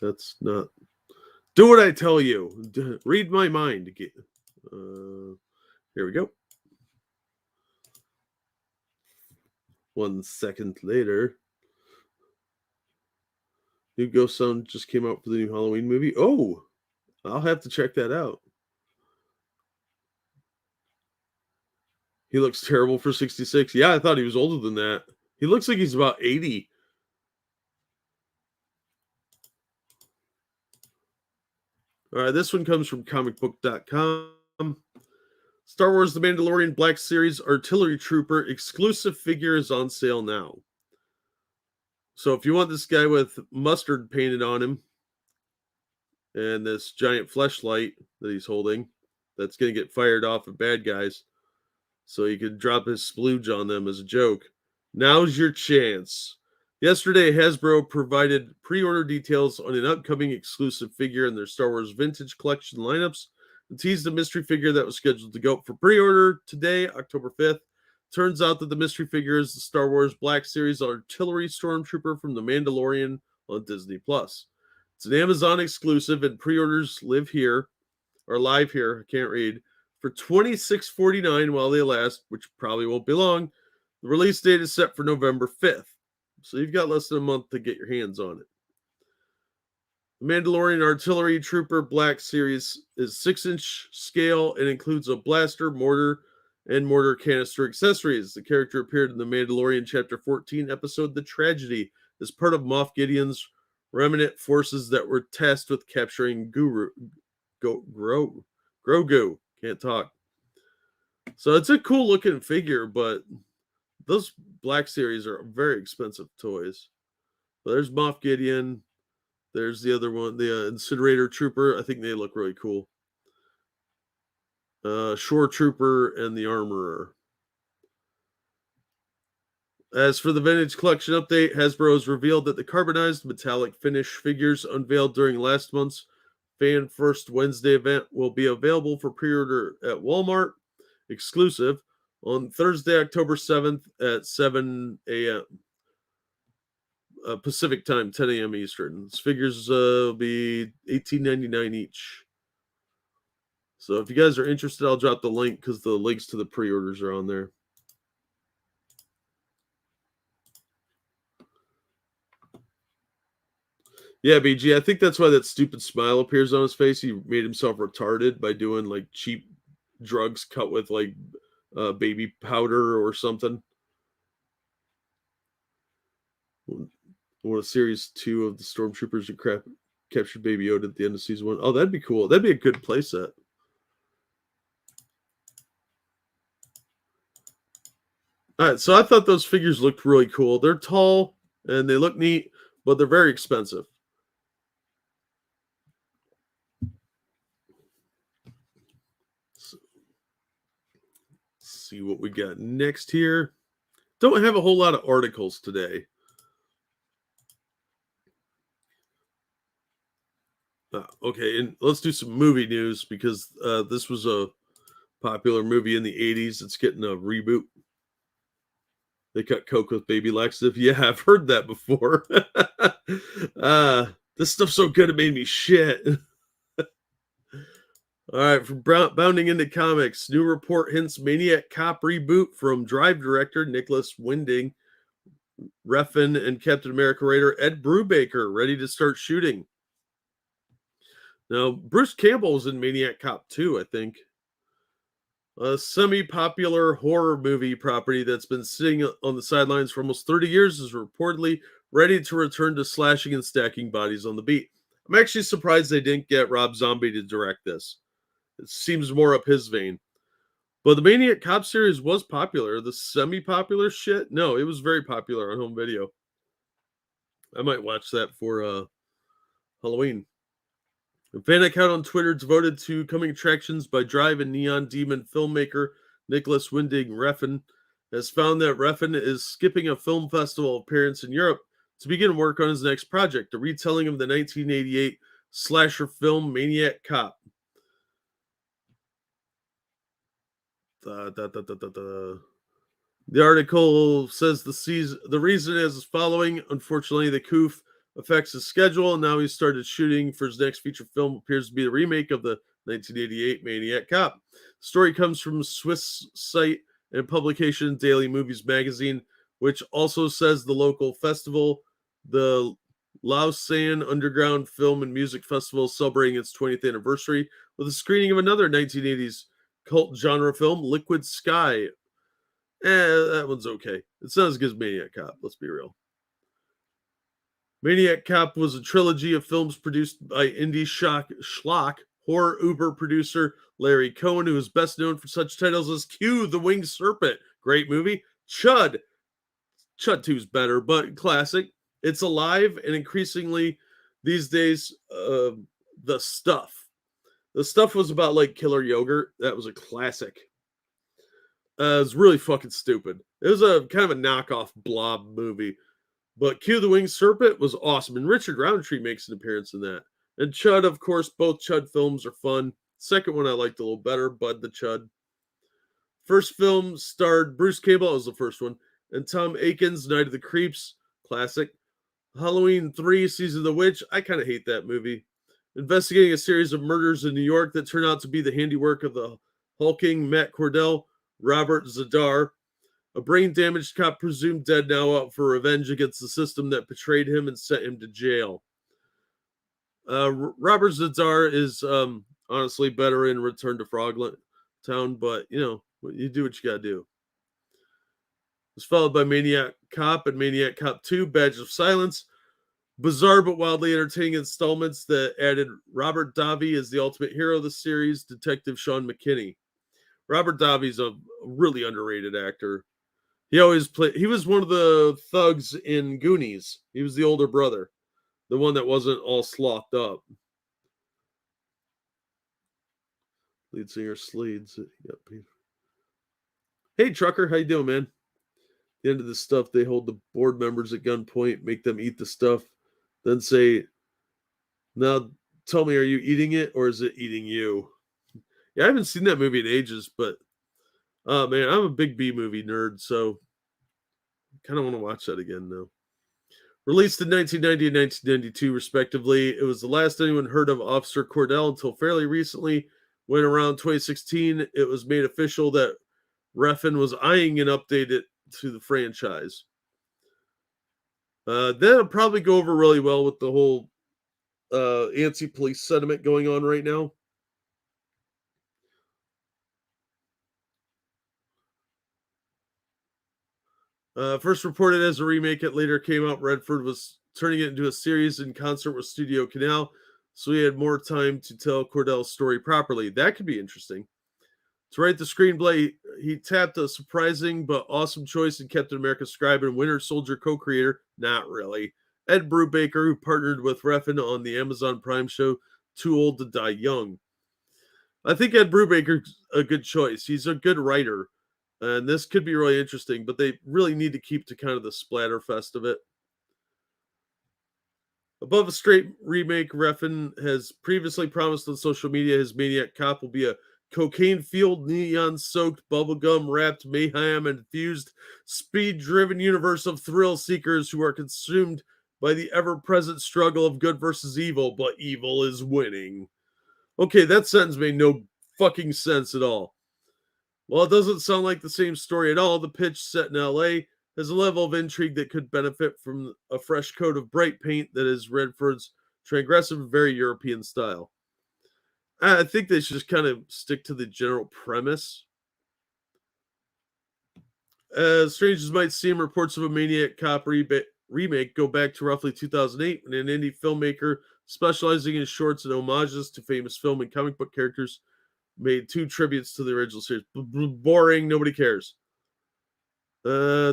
That's not. Do what I tell you. Read my mind. Here we go. 1 second later. New Ghost Sound just came out for the new Halloween movie. Oh, I'll have to check that out. He looks terrible for 66. Yeah, I thought he was older than that. He looks like he's about 80. All right, this one comes from comicbook.com. Star Wars The Mandalorian Black Series Artillery Trooper exclusive figure is on sale now. So if you want this guy with mustard painted on him and this giant fleshlight that he's holding that's going to get fired off at bad guys so he could drop his splooge on them as a joke, now's your chance. Yesterday, Hasbro provided pre-order details on an upcoming exclusive figure in their Star Wars Vintage Collection lineups and teased a mystery figure that was scheduled to go up for pre-order today, October 5th. Turns out that the mystery figure is the Star Wars Black Series Artillery Stormtrooper from The Mandalorian on Disney+. It's an Amazon exclusive, and pre-orders live here, or live here, I can't read, for $26.49 while they last, which probably won't be long. The release date is set for November 5th. So you've got less than a month to get your hands on it. The Mandalorian Artillery Trooper Black Series is 6-inch scale and includes a blaster, mortar, and mortar canister accessories. The character appeared in the Mandalorian Chapter 14 episode The Tragedy as part of Moff Gideon's remnant forces that were tasked with capturing Grogu. Can't talk. So it's a cool looking figure, but those Black Series are very expensive toys. But there's Moff Gideon. There's the other one, the Incinerator Trooper. I think they look really cool. Shore Trooper and the Armorer. As for the Vintage Collection update, Hasbro has revealed that the carbonized metallic finish figures unveiled during last month's Fan First Wednesday event will be available for pre-order at Walmart, exclusive, on Thursday, October 7th at 7 a.m. Pacific time, 10 a.m. Eastern. These figures will be $18.99 each. So if you guys are interested, I'll drop the link because the links to the pre-orders are on there. Yeah, BG, I think that's why that stupid smile appears on his face. He made himself retarded by doing like cheap drugs cut with like baby powder or something. One of series 2 of the Stormtroopers who captured Baby Yoda at the end of season 1. Oh, that'd be cool. That'd be a good playset. All right, so I thought those figures looked really cool. They're tall and they look neat, but they're very expensive. So, let's see what we got next here. Don't have a whole lot of articles today. Okay, and let's do some movie news because this was a popular movie in the 80s. It's getting a reboot. They cut Coke with baby laxative. Yeah, I've heard that before. This stuff's so good it made me shit. All right, from bounding into comics, new report hints Maniac Cop reboot from Drive director Nicholas Winding, Refn, and Captain America writer Ed Brubaker ready to start shooting. Now, Bruce Campbell was in Maniac Cop 2, I think. A semi-popular horror movie property that's been sitting on the sidelines for almost 30 years is reportedly ready to return to slashing and stacking bodies on the beat. I'm actually surprised they didn't get Rob Zombie to direct this. It seems more up his vein. But the Maniac Cop series was popular. The semi-popular shit, no, it was very popular on home video. I might watch that for Halloween. A fan account on Twitter devoted to coming attractions by Drive and Neon Demon filmmaker Nicholas Winding Refn has found that Refn is skipping a film festival appearance in Europe to begin work on his next project, a retelling of the 1988 slasher film Maniac Cop. The article says the reason is following. Unfortunately, the coof affects his schedule, and now he's started shooting for his next feature film. Appears to be the remake of the 1988 Maniac Cop. The story comes from Swiss site and publication Daily Movies Magazine, which also says the local festival, the Lausanne Underground Film and Music Festival, is celebrating its 20th anniversary with a screening of another 1980s cult genre film, Liquid Sky. That one's okay. It's not as good as Maniac Cop, let's be real. Maniac Cop was a trilogy of films produced by indie schlock horror Uber producer Larry Cohen, who is best known for such titles as Q, The Winged Serpent, great movie, Chud 2 is better, but classic, It's Alive, and increasingly these days, The Stuff. The Stuff was about like killer yogurt. That was a classic. It was really fucking stupid. It was a kind of a knockoff Blob movie. But Q the Winged Serpent was awesome. And Richard Roundtree makes an appearance in that. And Chud, of course, both Chud films are fun. Second one I liked a little better, Bud the Chud. First film starred Bruce Campbell, that was the first one, and Tom Atkins, Night of the Creeps, classic. Halloween 3, Season of the Witch, I kind of hate that movie. Investigating a series of murders in New York that turn out to be the handiwork of the hulking Matt Cordell, Robert Zadar, a brain-damaged cop presumed dead now out for revenge against the system that betrayed him and sent him to jail. Robert Zadar is honestly better in Return to Frogland Town, but you do what you gotta do. It was followed by Maniac Cop and Maniac Cop 2, Badge of Silence. Bizarre but wildly entertaining installments that added Robert Davi as the ultimate hero of the series, Detective Sean McKinney. Robert Davi's a really underrated actor. He was one of the thugs in Goonies. He was the older brother, the one that wasn't all slothed up. Lead singer Sleeds. Yep. Hey, trucker, how you doing, man? At the end of the stuff, they hold the board members at gunpoint, make them eat the stuff, then say, "Now, tell me, are you eating it or is it eating you?" Yeah, I haven't seen that movie in ages, but Oh man, I'm a big B movie nerd, so kind of want to watch that again now. Released in 1990 and 1992, respectively, it was the last anyone heard of Officer Cordell until fairly recently, when around 2016 it was made official that Refn was eyeing an update to the franchise. That'll probably go over really well with the whole anti-police sentiment going on right now. First reported as a remake, it later came out Redford was turning it into a series in concert with Studio Canal, so he had more time to tell Cordell's story properly. That could be interesting. To write the screenplay, he tapped a surprising but awesome choice in Captain America scribe and Winter Soldier co-creator, not really, Ed Brubaker, who partnered with Refn on the Amazon Prime show Too Old to Die Young. I think Ed Brubaker's a good choice. He's a good writer, and this could be really interesting, but they really need to keep to kind of the splatterfest of it. Above a straight remake, Refn has previously promised on social media his Maniac Cop will be a cocaine-fueled, neon-soaked, bubblegum-wrapped, mayhem-infused, speed-driven universe of thrill seekers who are consumed by the ever-present struggle of good versus evil, but evil is winning. Okay, that sentence made no fucking sense at all. While it doesn't sound like the same story at all, the pitch set in LA has a level of intrigue that could benefit from a fresh coat of bright paint that is Redford's transgressive, very European style. I think they should just kind of stick to the general premise. As strange as might seem, reports of a Maniac Cop remake go back to roughly 2008 when an indie filmmaker specializing in shorts and homages to famous film and comic book characters made two tributes to the original series. Boring, nobody cares. Yeah,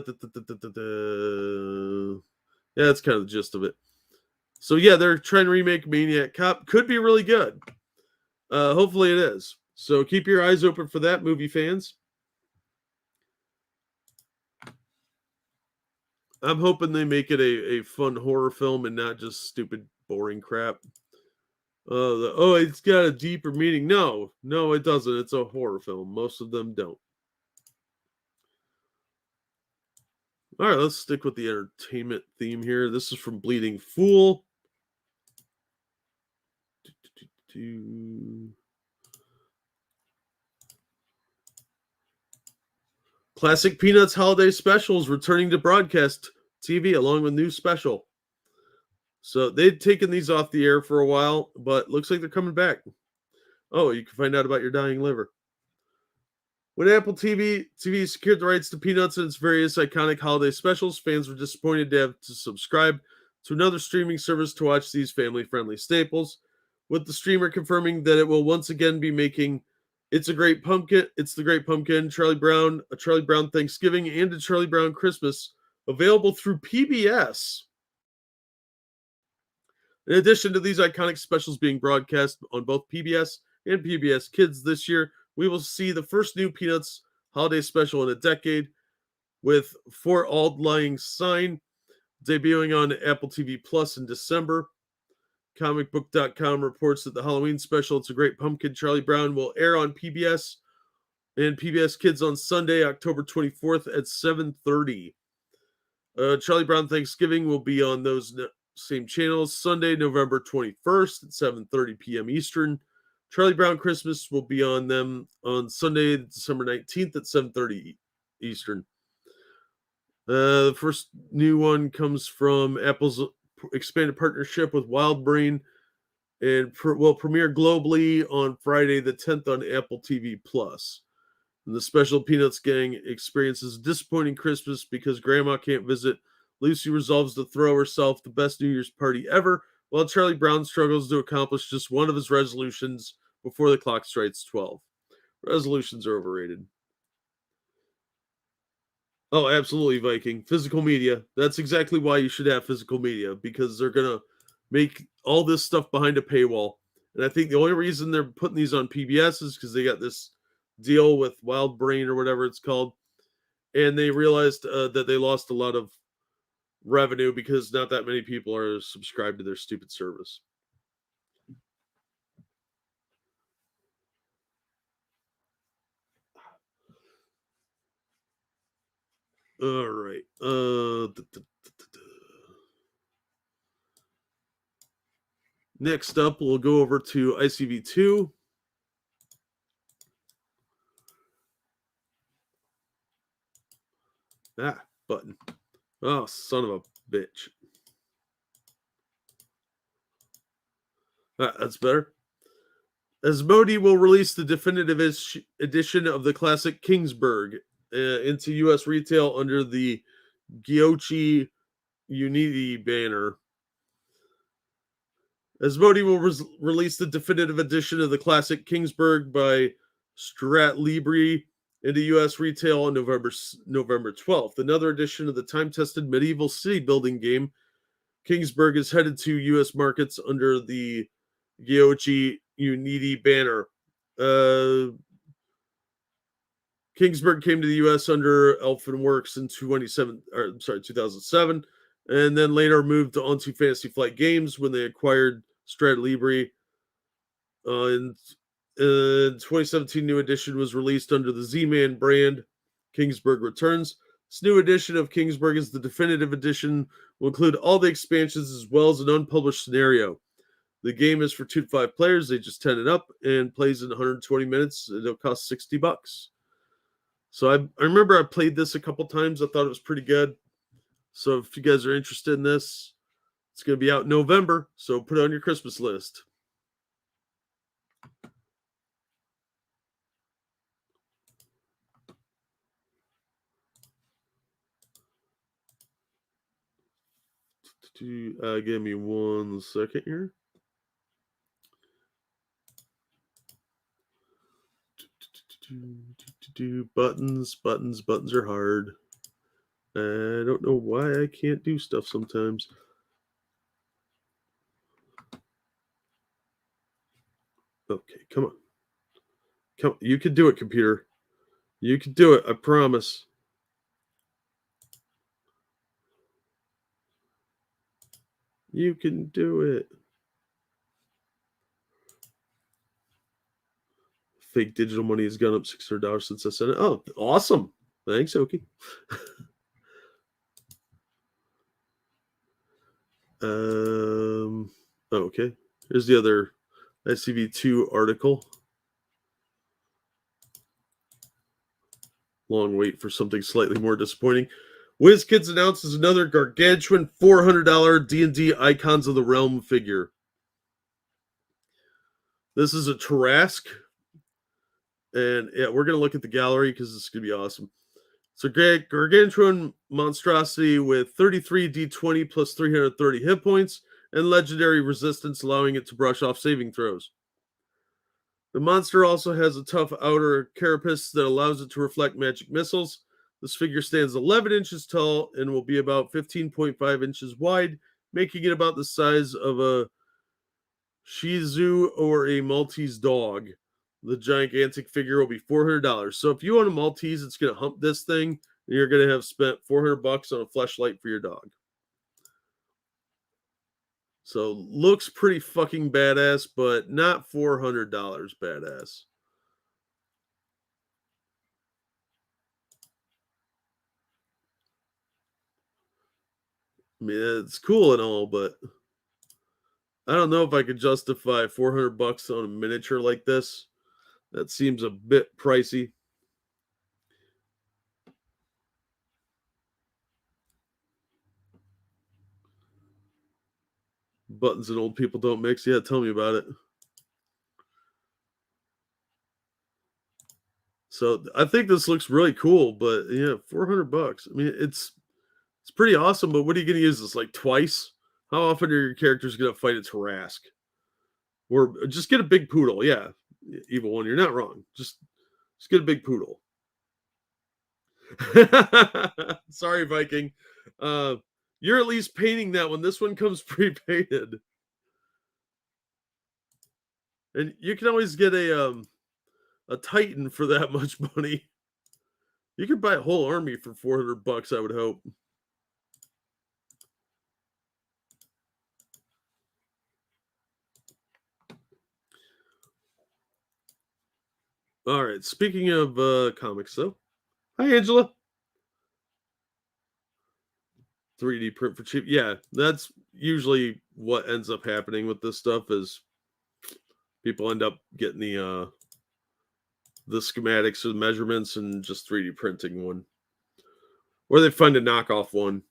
that's kind of the gist of it. So yeah, they're trying to remake Maniac Cop. Could be really good. Hopefully it is. So keep your eyes open for that, movie fans. I'm hoping they make it a fun horror film and not just stupid, boring crap. It's got a deeper meaning. No, it doesn't. It's a horror film. Most of them don't. All right, let's stick with the entertainment theme here. This is from Bleeding Fool. Classic Peanuts holiday specials returning to broadcast TV along with new special. So they'd taken these off the air for a while, but looks like they're coming back. Oh, you can find out about your dying liver. When Apple TV secured the rights to Peanuts and its various iconic holiday specials, fans were disappointed to have to subscribe to another streaming service to watch these family-friendly staples, with the streamer confirming that it will once again be making It's the Great Pumpkin, Charlie Brown, a Charlie Brown Thanksgiving, and a Charlie Brown Christmas available through PBS. In addition to these iconic specials being broadcast on both PBS and PBS Kids this year, we will see the first new Peanuts holiday special in a decade, with For Auld Lang Syne debuting on Apple TV Plus in December. Comicbook.com reports that the Halloween special, It's a Great Pumpkin, Charlie Brown, will air on PBS and PBS Kids on Sunday, October 24th at 7:30. Charlie Brown Thanksgiving will be on those same channels Sunday, November 21st at 7:30 p.m. Eastern. Charlie Brown Christmas will be on them on Sunday, December 19th at 7:30 Eastern. The first new one comes from Apple's expanded partnership with WildBrain and will premiere globally on Friday the 10th on Apple TV Plus. And the special Peanuts gang experiences a disappointing Christmas because Grandma can't visit. Lucy resolves to throw herself the best New Year's party ever, while Charlie Brown struggles to accomplish just one of his resolutions before the clock strikes 12. Resolutions are overrated. Oh, absolutely, Viking. Physical media. That's exactly why you should have physical media, because they're going to make all this stuff behind a paywall. And I think the only reason they're putting these on PBS is because they got this deal with Wild Brain or whatever it's called. And they realized that they lost a lot of revenue because not that many people are subscribed to their stupid service. All right. Next up, we'll go over to ICV2. Button. Oh, son of a bitch. That's better. Asmodee will release the definitive edition of the classic Kingsburg into U.S. retail under the Giochi Unity banner. Asmodee will release the definitive edition of the classic Kingsburg by Strat into U.S. retail on November 12th. Another edition of the time-tested medieval city building game, Kingsburg, is headed to U.S. markets under the Giochi Unity banner. Kingsburg came to the U.S. under Elfenworks in 2007, and then later moved on to Fantasy Flight Games when they acquired Strat Libre. In 2017, new edition was released under the Z-Man brand. Kingsburg returns. This new edition of Kingsburg is the definitive edition. Will include all the expansions as well as an unpublished scenario. The game is for 2 to 5 players. They just 10 it up and plays in 120 minutes. It'll cost $60. So I remember I played this a couple times. I thought it was pretty good. So if you guys are interested in this, it's going to be out in November. So put it on your Christmas list. Give me 1 second here. Buttons are hard. I don't know why I can't do stuff sometimes. Okay, come on. You can do it, computer. You can do it, I promise. You can do it. Fake digital money has gone up $600 since I sent it. Oh, awesome. Thanks, Oki. Okay. Here's the other ICV2 article. Long wait for something slightly more disappointing. WizKids announces another gargantuan $400 D&D Icons of the Realm figure. This is a Tarrasque. And yeah, we're going to look at the gallery because this is going to be awesome. It's a gargantuan monstrosity with 33 D20 plus 330 hit points and legendary resistance, allowing it to brush off saving throws. The monster also has a tough outer carapace that allows it to reflect magic missiles. This figure stands 11 inches tall and will be about 15.5 inches wide, making it about the size of a Shih Tzu or a Maltese dog. The gigantic figure will be $400. So if you want a Maltese, it's going to hump this thing, and you're going to have spent $400 on a fleshlight for your dog. So looks pretty fucking badass, but not $400 badass. I mean, it's cool and all, but I don't know if I could justify $400 on a miniature like this. That seems a bit pricey. Buttons and old people don't mix. Yeah, tell me about it. So I think this looks really cool, but yeah, $400. I mean, it's pretty awesome. But what are you going to use this like twice? How often are your characters going to fight a Tarrasque? Or just get a big poodle? Yeah, Evil One, you're not wrong. Just get a big poodle. Sorry, Viking. You're at least painting that one. This one comes pre-painted. And you can always get a Titan for that much money. You could buy a whole army for $400, I would hope. All right. Speaking of comics, though, hi Angela. 3D print for cheap. Yeah, that's usually what ends up happening with this stuff is people end up getting the schematics or the measurements and just 3D printing one. Or they find a knockoff one.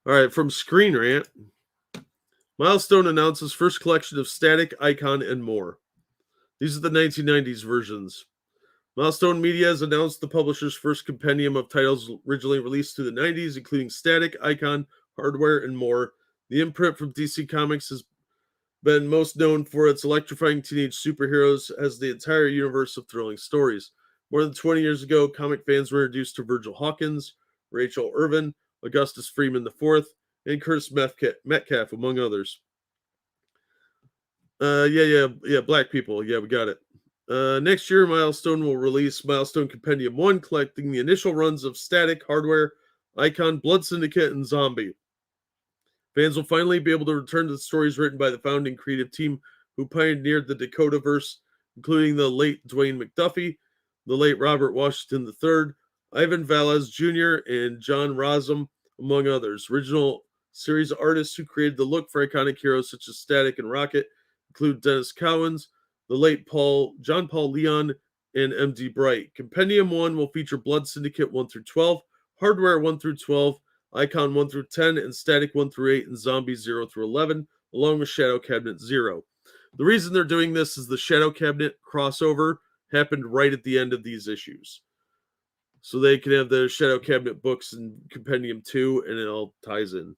All right, from Screen Rant. Milestone announces first collection of Static, Icon, and more. These are the 1990s versions. Milestone Media has announced the publisher's first compendium of titles originally released through the 90s, including Static, Icon, Hardware, and more. The imprint from DC Comics has been most known for its electrifying teenage superheroes as the entire universe of thrilling stories. More than 20 years ago, comic fans were introduced to Virgil Hawkins, Rachel Irvin, Augustus Freeman IV, and Curtis Metcalf, among others. Yeah, black people. Yeah, we got it. Next year, Milestone will release Milestone Compendium 1, collecting the initial runs of Static, Hardware, Icon, Blood Syndicate, and Zombie. Fans will finally be able to return to the stories written by the founding creative team who pioneered the Dakotaverse, including the late Dwayne McDuffie, the late Robert Washington III, Ivan Velez Jr., and John Rossum, among others. Original series artists who created the look for iconic heroes such as Static and Rocket include Dennis Cowens, the late John Paul Leon, and M.D. Bright. Compendium 1 will feature Blood Syndicate 1 through 12, Hardware 1 through 12, Icon 1 through 10, and Static 1 through 8, and Zombie 0 through 11, along with Shadow Cabinet 0. The reason they're doing this is the Shadow Cabinet crossover happened right at the end of these issues. So they can have the Shadow Cabinet books in Compendium 2, and it all ties in.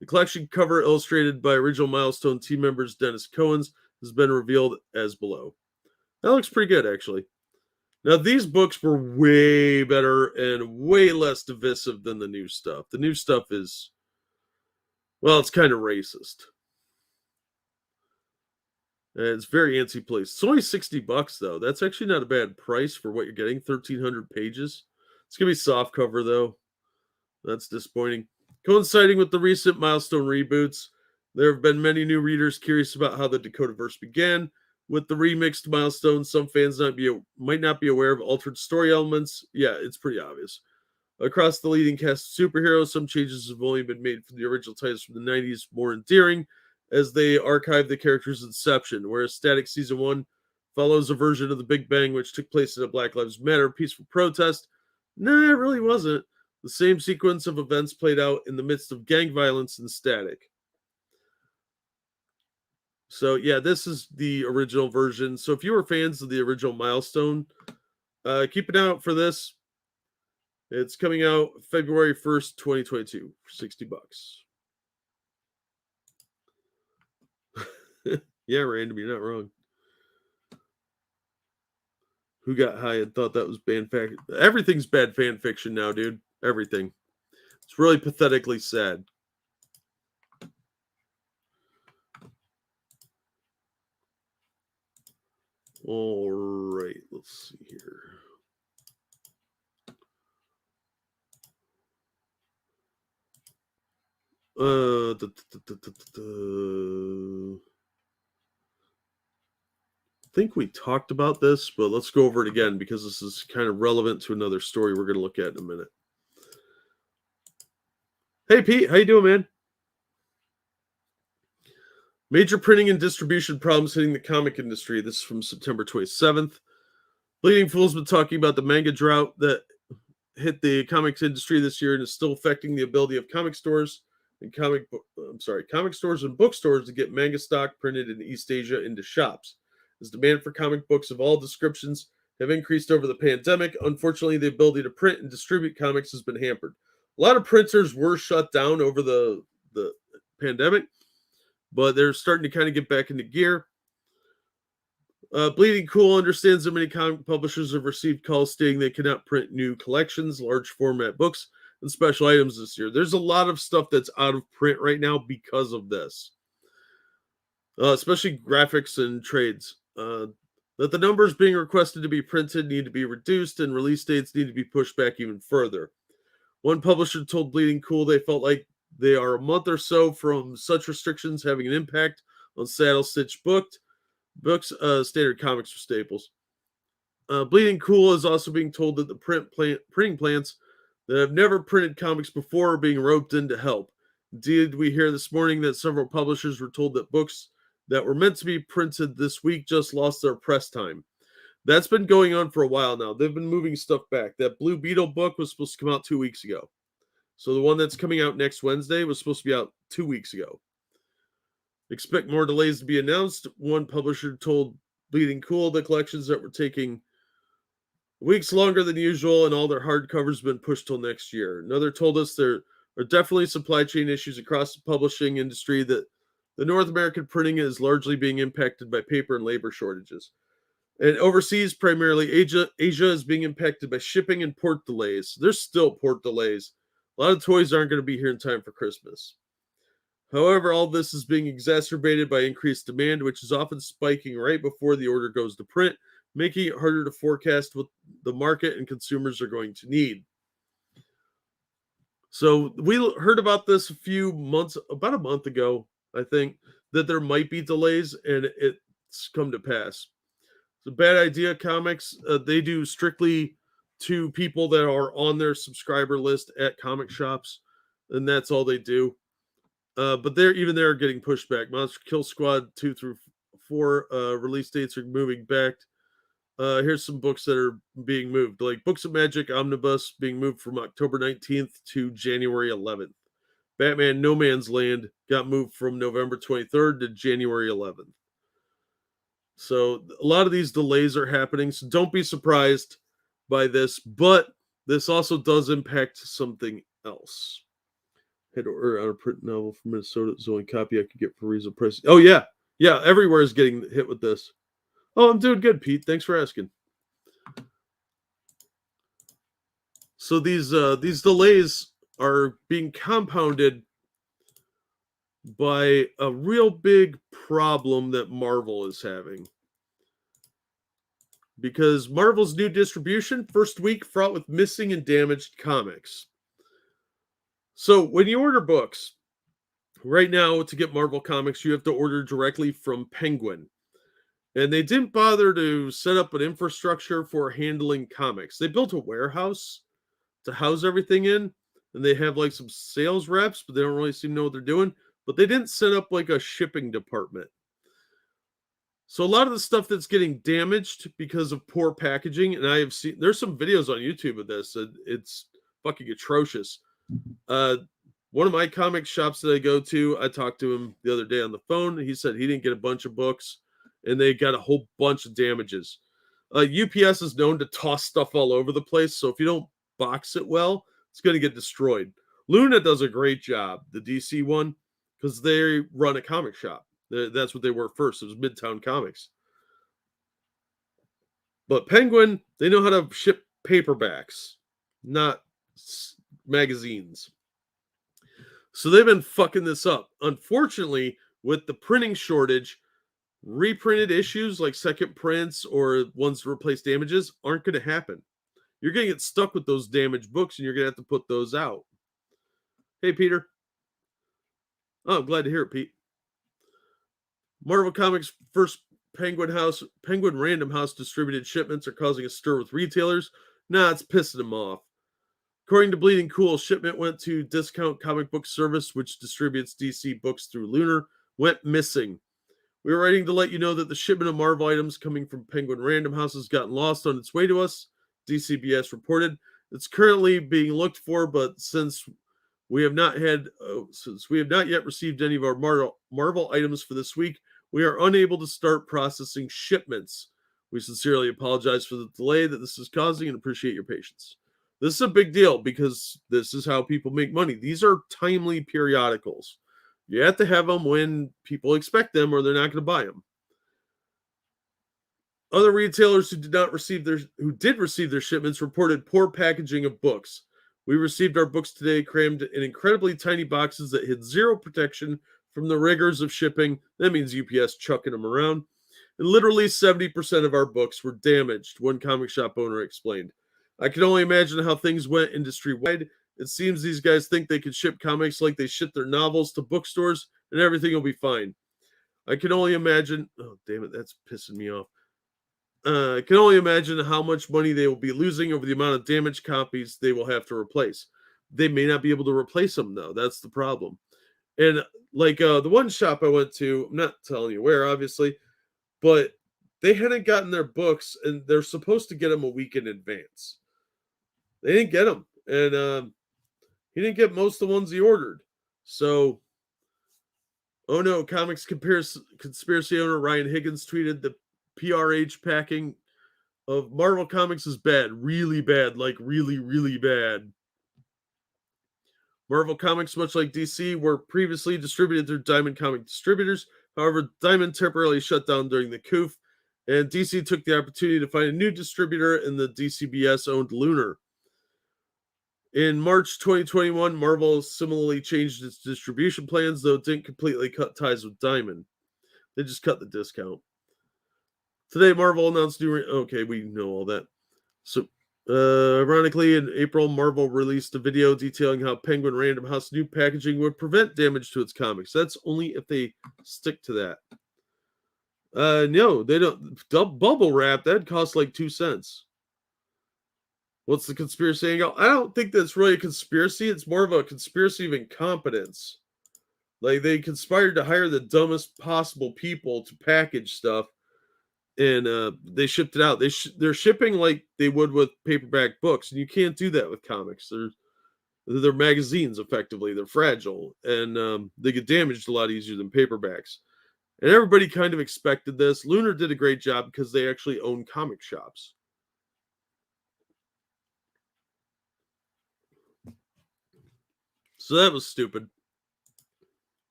The collection cover, illustrated by original Milestone team members Dennis Cowens, has been revealed as below. That looks pretty good, actually. Now, these books were way better and way less divisive than the new stuff. The new stuff is, well, it's kind of racist. And it's very anti-police. It's only $60, though. That's actually not a bad price for what you're getting. 1,300 pages. It's going to be soft cover, though. That's disappointing. Coinciding with the recent Milestone reboots, there have been many new readers curious about how the Dakotaverse began. With the remixed Milestone, some fans might not be aware of altered story elements. Yeah, it's pretty obvious. Across the leading cast of superheroes, some changes have only been made for the original titles from the 90s more endearing, as they archive the character's inception, whereas Static Season 1 follows a version of the Big Bang which took place in a Black Lives Matter peaceful protest. Nah, it really wasn't. The same sequence of events played out in the midst of gang violence in Static. So, yeah, this is the original version. So, if you were fans of the original Milestone, keep an eye out for this. It's coming out February 1st, 2022 for $60. Yeah, Random, you're not wrong. Who got high and thought that was bad fan? Everything's bad fan fiction now, dude. Everything. It's really pathetically sad. All right, let's see here. I think we talked about this, but let's go over it again because this is kind of relevant to another story we're going to look at in a minute. Hey, Pete, how you doing, man? Major printing and distribution problems hitting the comic industry. This is from September 27th. Bleeding Fool's been talking about the manga drought that hit the comics industry this year and is still affecting the ability of comic stores and comic stores and bookstores to get manga stock printed in East Asia into shops. As demand for comic books of all descriptions have increased over the pandemic, unfortunately, the ability to print and distribute comics has been hampered. A lot of printers were shut down over the pandemic, but they're starting to kind of get back into gear. Bleeding Cool understands that many comic publishers have received calls stating they cannot print new collections, large format books, and special items this year. There's a lot of stuff that's out of print right now because of this, especially graphics and trades. That the numbers being requested to be printed need to be reduced and release dates need to be pushed back even further. One publisher told Bleeding Cool they felt like they are a month or so from such restrictions having an impact on Saddle Stitch books, Standard Comics or Staples. Bleeding Cool is also being told that the printing plants that have never printed comics before are being roped in to help. Indeed, we hear this morning that several publishers were told that books that were meant to be printed this week just lost their press time. That's been going on for a while now. They've been moving stuff back. That Blue Beetle book was supposed to come out 2 weeks ago. So the one that's coming out next Wednesday was supposed to be out 2 weeks ago. Expect more delays to be announced. One publisher told Bleeding Cool the collections that were taking weeks longer than usual, and all their hardcovers have been pushed till next year. Another told us there are definitely supply chain issues across the publishing industry, that the North American printing is largely being impacted by paper and labor shortages. And overseas, primarily Asia is being impacted by shipping and port delays. There's still port delays. A lot of toys aren't going to be here in time for Christmas. However, all this is being exacerbated by increased demand, which is often spiking right before the order goes to print, making it harder to forecast what the market and consumers are going to need. So we heard about this about a month ago, I think, that there might be delays, and it's come to pass. So Bad Idea Comics, they do strictly to people that are on their subscriber list at comic shops, and that's all they do. But they're getting pushed back. Monster Kill Squad 2 through 4 release dates are moving back. Here's some books that are being moved, like Books of Magic Omnibus being moved from October 19th to January 11th. Batman No Man's Land got moved from November 23rd to January 11th. So a lot of these delays are happening, so don't be surprised by this, but this also does impact something else. Head order on a print novel from Minnesota. It's the only copy I could get for reasonable price. Oh yeah, everywhere is getting hit with this. Oh, I'm doing good, Pete. Thanks for asking. So these delays are being compounded by a real big problem that Marvel is having. Because Marvel's new distribution, first week fraught with missing and damaged comics. So when you order books, right now to get Marvel comics, you have to order directly from Penguin. And they didn't bother to set up an infrastructure for handling comics. They built a warehouse to house everything in, and they have like some sales reps, but they don't really seem to know what they're doing. But they didn't set up like a shipping department. So a lot of the stuff that's getting damaged because of poor packaging, and I have seen there's some videos on YouTube of this. It's fucking atrocious. One of my comic shops that I go to, I talked to him the other day on the phone. He said he didn't get a bunch of books, and they got a whole bunch of damages. UPS is known to toss stuff all over the place, so if you don't box it well, it's going to get destroyed. Luna does a great job, the DC one, because they run a comic shop. That's what they were first. It was Midtown Comics. But Penguin, they know how to ship paperbacks, not magazines. So they've been fucking this up. Unfortunately, with the printing shortage, reprinted issues like second prints or ones to replace damages aren't going to happen. You're going to get stuck with those damaged books, and you're going to have to put those out. Hey, Peter. Oh, I'm glad to hear it, Pete. Marvel Comics' first Penguin Random House distributed shipments are causing a stir with retailers. Nah, it's pissing them off. According to Bleeding Cool, shipment went to Discount Comic Book Service, which distributes DC books through Lunar, went missing. We were writing to let you know that the shipment of Marvel items coming from Penguin Random House has gotten lost on its way to us, DCBS reported. It's currently being looked for, but since we have not yet received any of our Marvel items for this week, we are unable to start processing shipments. We sincerely apologize for the delay that this is causing and appreciate your patience. This is a big deal because this is how people make money. These are timely periodicals. You have to have them when people expect them, or they're not going to buy them. Other retailers who did receive their shipments reported poor packaging of books. We received our books today crammed in incredibly tiny boxes that had zero protection from the rigors of shipping. That means UPS chucking them around. And literally 70% of our books were damaged, one comic shop owner explained. I can only imagine how things went industry-wide. It seems these guys think they can ship comics like they ship their novels to bookstores and everything will be fine. I can only imagine. Oh, damn it. That's pissing me off. Can only imagine how much money they will be losing over the amount of damaged copies they will have to replace. They may not be able to replace them though. That's the problem. And like the one shop I went to, I'm not telling you where, obviously, but they hadn't gotten their books, and they're supposed to get them a week in advance. They didn't get them, and he didn't get most of the ones he ordered. So, oh no, conspiracy owner Ryan Higgins tweeted the PRH packing of Marvel Comics is bad, really bad, like really, really bad. Marvel Comics, much like DC, were previously distributed through Diamond Comic Distributors. However, Diamond temporarily shut down during the coup, and DC took the opportunity to find a new distributor in the DCBS owned Lunar. In March 2021, Marvel similarly changed its distribution plans, though it didn't completely cut ties with Diamond. They just cut the discount. Today, Marvel announced new. Okay, we know all that. So, ironically, in April, Marvel released a video detailing how Penguin Random House new packaging would prevent damage to its comics. That's only if they stick to that. No, they don't. Bubble wrap, that'd cost like 2 cents. What's the conspiracy angle? I don't think that's really a conspiracy. It's more of a conspiracy of incompetence. Like they conspired to hire the dumbest possible people to package stuff, and they shipped it out. They're shipping like they would with paperback books, and you can't do that with comics. They're magazines effectively. They're fragile, and they get damaged a lot easier than paperbacks. And everybody kind of expected this. Lunar did a great job because they actually own comic shops. So that was stupid.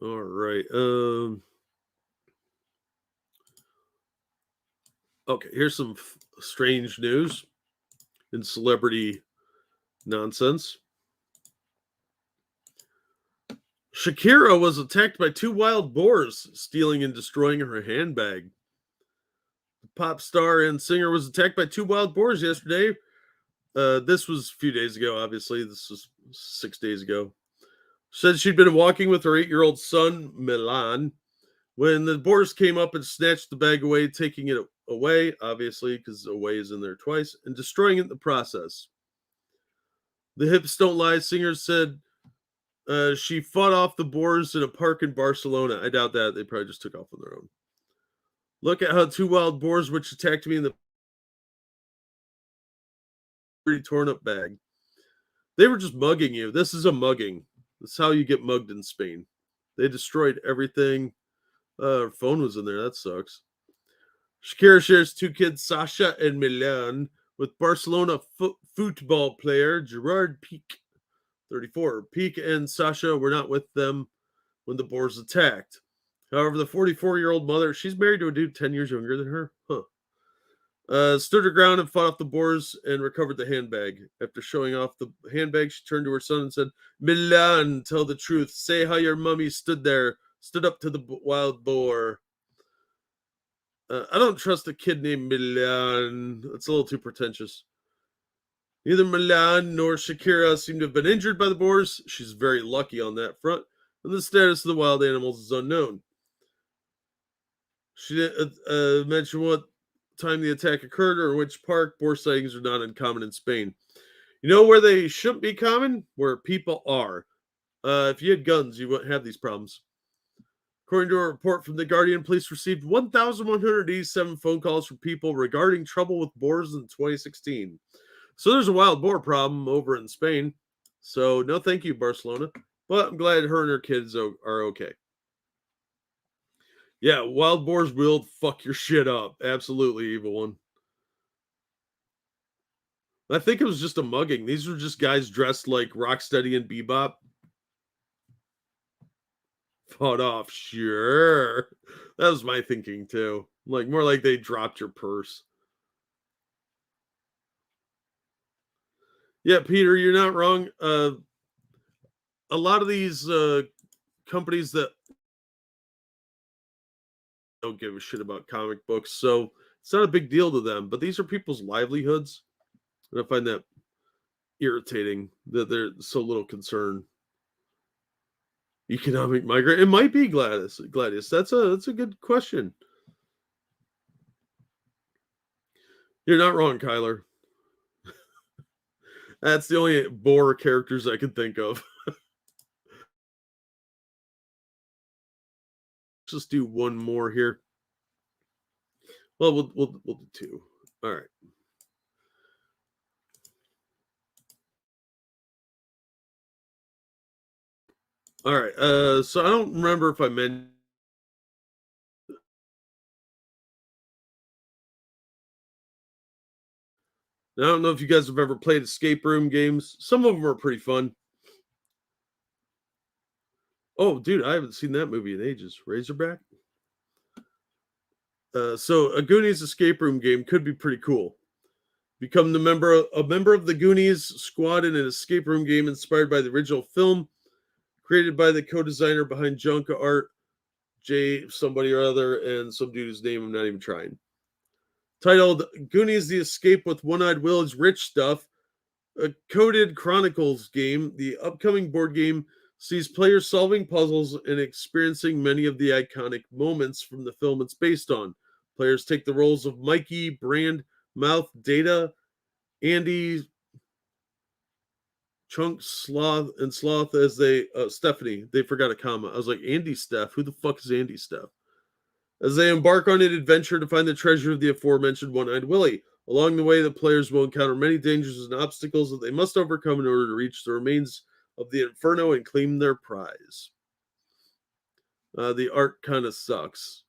All right. Okay, here's some strange news in celebrity nonsense. Shakira was attacked by 2 wild boars, stealing and destroying her handbag. The pop star and singer was attacked by 2 wild boars yesterday. This was a few days ago, obviously. This was 6 days ago. Said she'd been walking with her 8-year-old son, Milan, when the boars came up and snatched the bag away, taking it away, obviously, because away is in there twice, and destroying it in the process. The hips don't lie singer said she fought off the boars in a park in Barcelona. I doubt that. They probably just took off on their own. Look at how 2 wild boars, which attacked me in the pretty torn up bag. They were just mugging you. This is a mugging. That's how you get mugged in Spain. They destroyed everything. Her phone was in there. That sucks. Shakira shares 2 kids, Sasha and Milan, with Barcelona football player Gerard Piqué, 34. Piqué and Sasha were not with them when the boars attacked. However, the 44-year-old mother, she's married to a dude 10 years younger than her. Stood her ground and fought off the boars and recovered the handbag. After showing off the handbag, she turned to her son and said, Milan, tell the truth. Say how your mummy stood up to the wild boar. I don't trust a kid named Milan. It's a little too pretentious. Neither Milan nor Shakira seem to have been injured by the boars. She's very lucky on that front, and the status of the wild animals is unknown. She didn't mention what time the attack occurred or which park. Boar sightings are not uncommon in Spain. You know where they shouldn't be common? Where people are. If you had guns, you wouldn't have these problems. According to a report from The Guardian, police received 1,187 phone calls from people regarding trouble with boars in 2016. So there's a wild boar problem over in Spain. So no thank you, Barcelona. But I'm glad her and her kids are okay. Yeah, wild boars will fuck your shit up. Absolutely, evil one. I think it was just a mugging. These were just guys dressed like Rocksteady and Bebop. Fought off, sure. That was my thinking too. Like more like they dropped your purse. Yeah, Peter, you're not wrong. A lot of these companies that don't give a shit about comic books, so it's not a big deal to them. But these are people's livelihoods, and I find that irritating that they're so little concerned. Economic migrant. It might be Gladius. That's a good question. You're not wrong, Kyler. That's the only Boar characters I can think of. Just do one more here. Well, we'll do two. All right. All right. So I don't remember if I mentioned. I don't know if you guys have ever played escape room games. Some of them are pretty fun. Oh, dude, I haven't seen that movie in ages. Razorback. So a Goonies escape room game could be pretty cool. Become a member of the Goonies squad in an escape room game inspired by the original film, created by the co-designer behind Junka Art, Jay somebody or other, and some dude whose name I'm not even trying. Titled Goonies: The Escape with One-Eyed Will's Rich Stuff, a coded chronicles game. The upcoming board game sees players solving puzzles and experiencing many of the iconic moments from the film it's based on. Players take the roles of Mikey, Brand, Mouth, Data, Andy, Chunk, Sloth, and Sloth as they Stephanie. They forgot a comma. I was like, Andy Steph. Who the fuck is Andy Steph? As they embark on an adventure to find the treasure of the aforementioned One-Eyed Willie. Along the way, the players will encounter many dangers and obstacles that they must overcome in order to reach the remains of the Inferno and claim their prize. The art kind of sucks.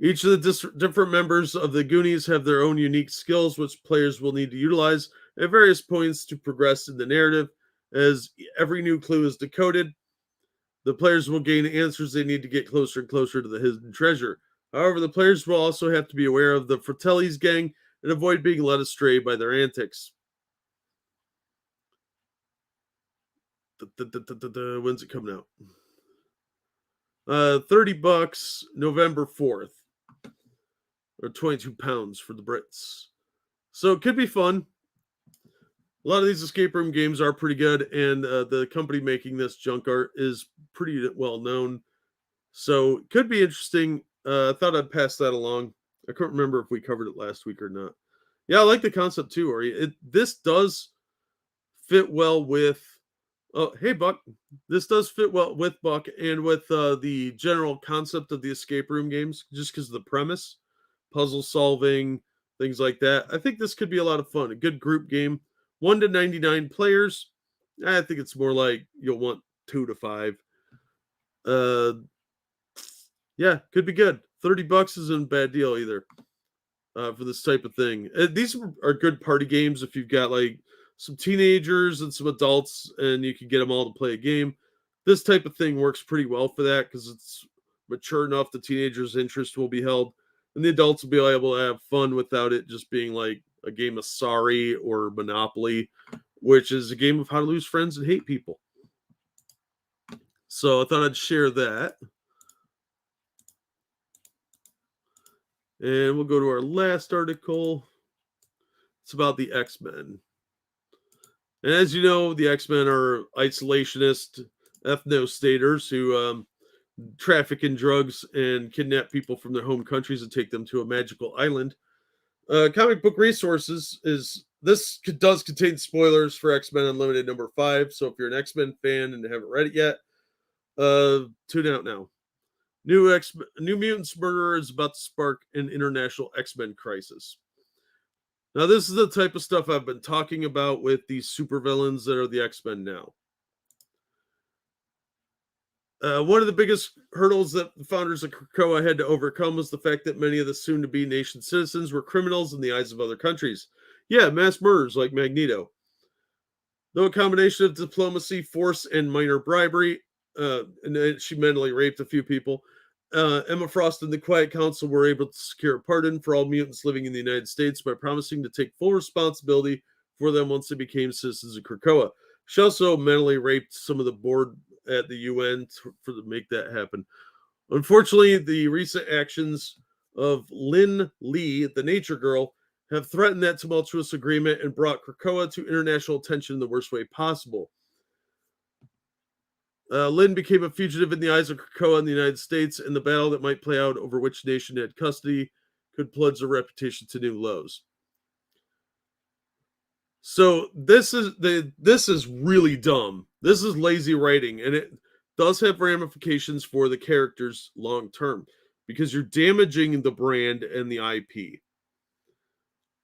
Each of the different members of the Goonies have their own unique skills, which players will need to utilize at various points to progress in the narrative. As every new clue is decoded, the players will gain answers they need to get closer and closer to the hidden treasure. However, the players will also have to be aware of the Fratelli's gang and avoid being led astray by their antics. When's it coming out? $30, November 4th. Or 22 pounds for the Brits. So it could be fun. A lot of these escape room games are pretty good, and the company making this, Junk Art, is pretty well known. So it could be interesting. I thought I'd pass that along. I couldn't remember if we covered it last week or not. Yeah, I like the concept too, Ori. This does fit well with. Oh, hey, Buck. This does fit well with Buck and with the general concept of the escape room games, just because of the premise, puzzle solving, things like that. I think this could be a lot of fun. A good group game. 1 to 99 players. I think it's more like you'll want 2 to 5. Yeah, could be good. $30 isn't a bad deal either for this type of thing. These are good party games if you've got like some teenagers and some adults and you can get them all to play a game. This type of thing works pretty well for that because it's mature enough the teenagers' interest will be held and the adults will be able to have fun without it just being like a game of Sorry or Monopoly, which is a game of how to lose friends and hate people. So I thought I'd share that. And we'll go to our last article. It's about the X-Men. And as you know, the X-Men are isolationist ethno-staters who traffic in drugs and kidnap people from their home countries and take them to a magical island. Comic Book Resources does contain spoilers for X-Men Unlimited number 5. So if you're an X-Men fan and haven't read it yet, tune out now. New Mutants murderer is about to spark an international X-Men crisis. Now, this is the type of stuff I've been talking about with these supervillains that are the X-Men now. One of the biggest hurdles that the founders of Krakoa had to overcome was the fact that many of the soon-to-be nation citizens were criminals in the eyes of other countries. Yeah, mass murders like Magneto. Though a combination of diplomacy, force, and minor bribery, and she mentally raped a few people, Emma Frost and the Quiet Council were able to secure a pardon for all mutants living in the United States by promising to take full responsibility for them once they became citizens of Krakoa. She also mentally raped some of the board at the UN to make that happen. Unfortunately, the recent actions of Lynn Lee, the Nature Girl, have threatened that tumultuous agreement and brought Krakoa to international attention in the worst way possible. Lynn became a fugitive in the eyes of Krakoa in the United States, and the battle that might play out over which nation had custody could plunge her reputation to new lows. So this is really dumb. This is lazy writing, and it does have ramifications for the characters long term because you're damaging the brand and the IP.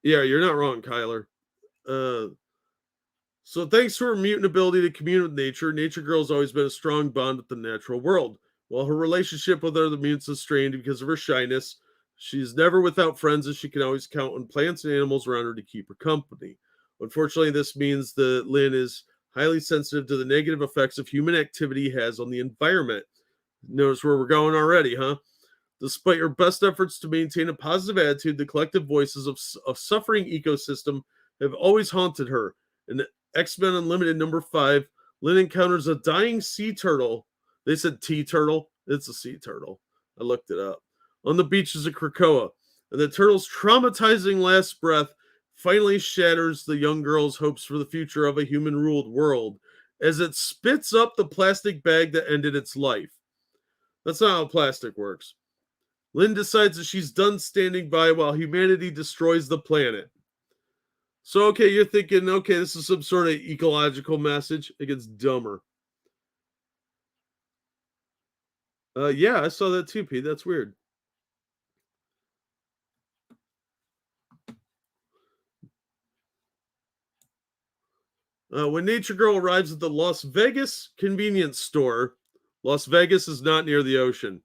Yeah, you're not wrong, Kyler. Uh, so thanks to her mutant ability to commune with nature, Nature Girl's always been a strong bond with the natural world. While her relationship with other mutants is strained because of her shyness, she's never without friends as she can always count on plants and animals around her to keep her company. Unfortunately, this means that Lynn is highly sensitive to the negative effects of human activity has on the environment. Notice where we're going already, huh? Despite her best efforts to maintain a positive attitude, the collective voices of a suffering ecosystem have always haunted her. In X-Men Unlimited #5, Lynn encounters a dying sea turtle. They said tea turtle. It's a sea turtle. I looked it up. On the beaches of Krakoa. And the turtle's traumatizing last breath finally shatters the young girl's hopes for the future of a human-ruled world as it spits up the plastic bag that ended its life. That's not how plastic works. Lynn decides that she's done standing by while humanity destroys the planet. So, okay, you're thinking, okay, this is some sort of ecological message. It gets dumber. Yeah, I saw that too, Pete. That's weird. When Nature Girl arrives at the Las Vegas convenience store, Las Vegas is not near the ocean.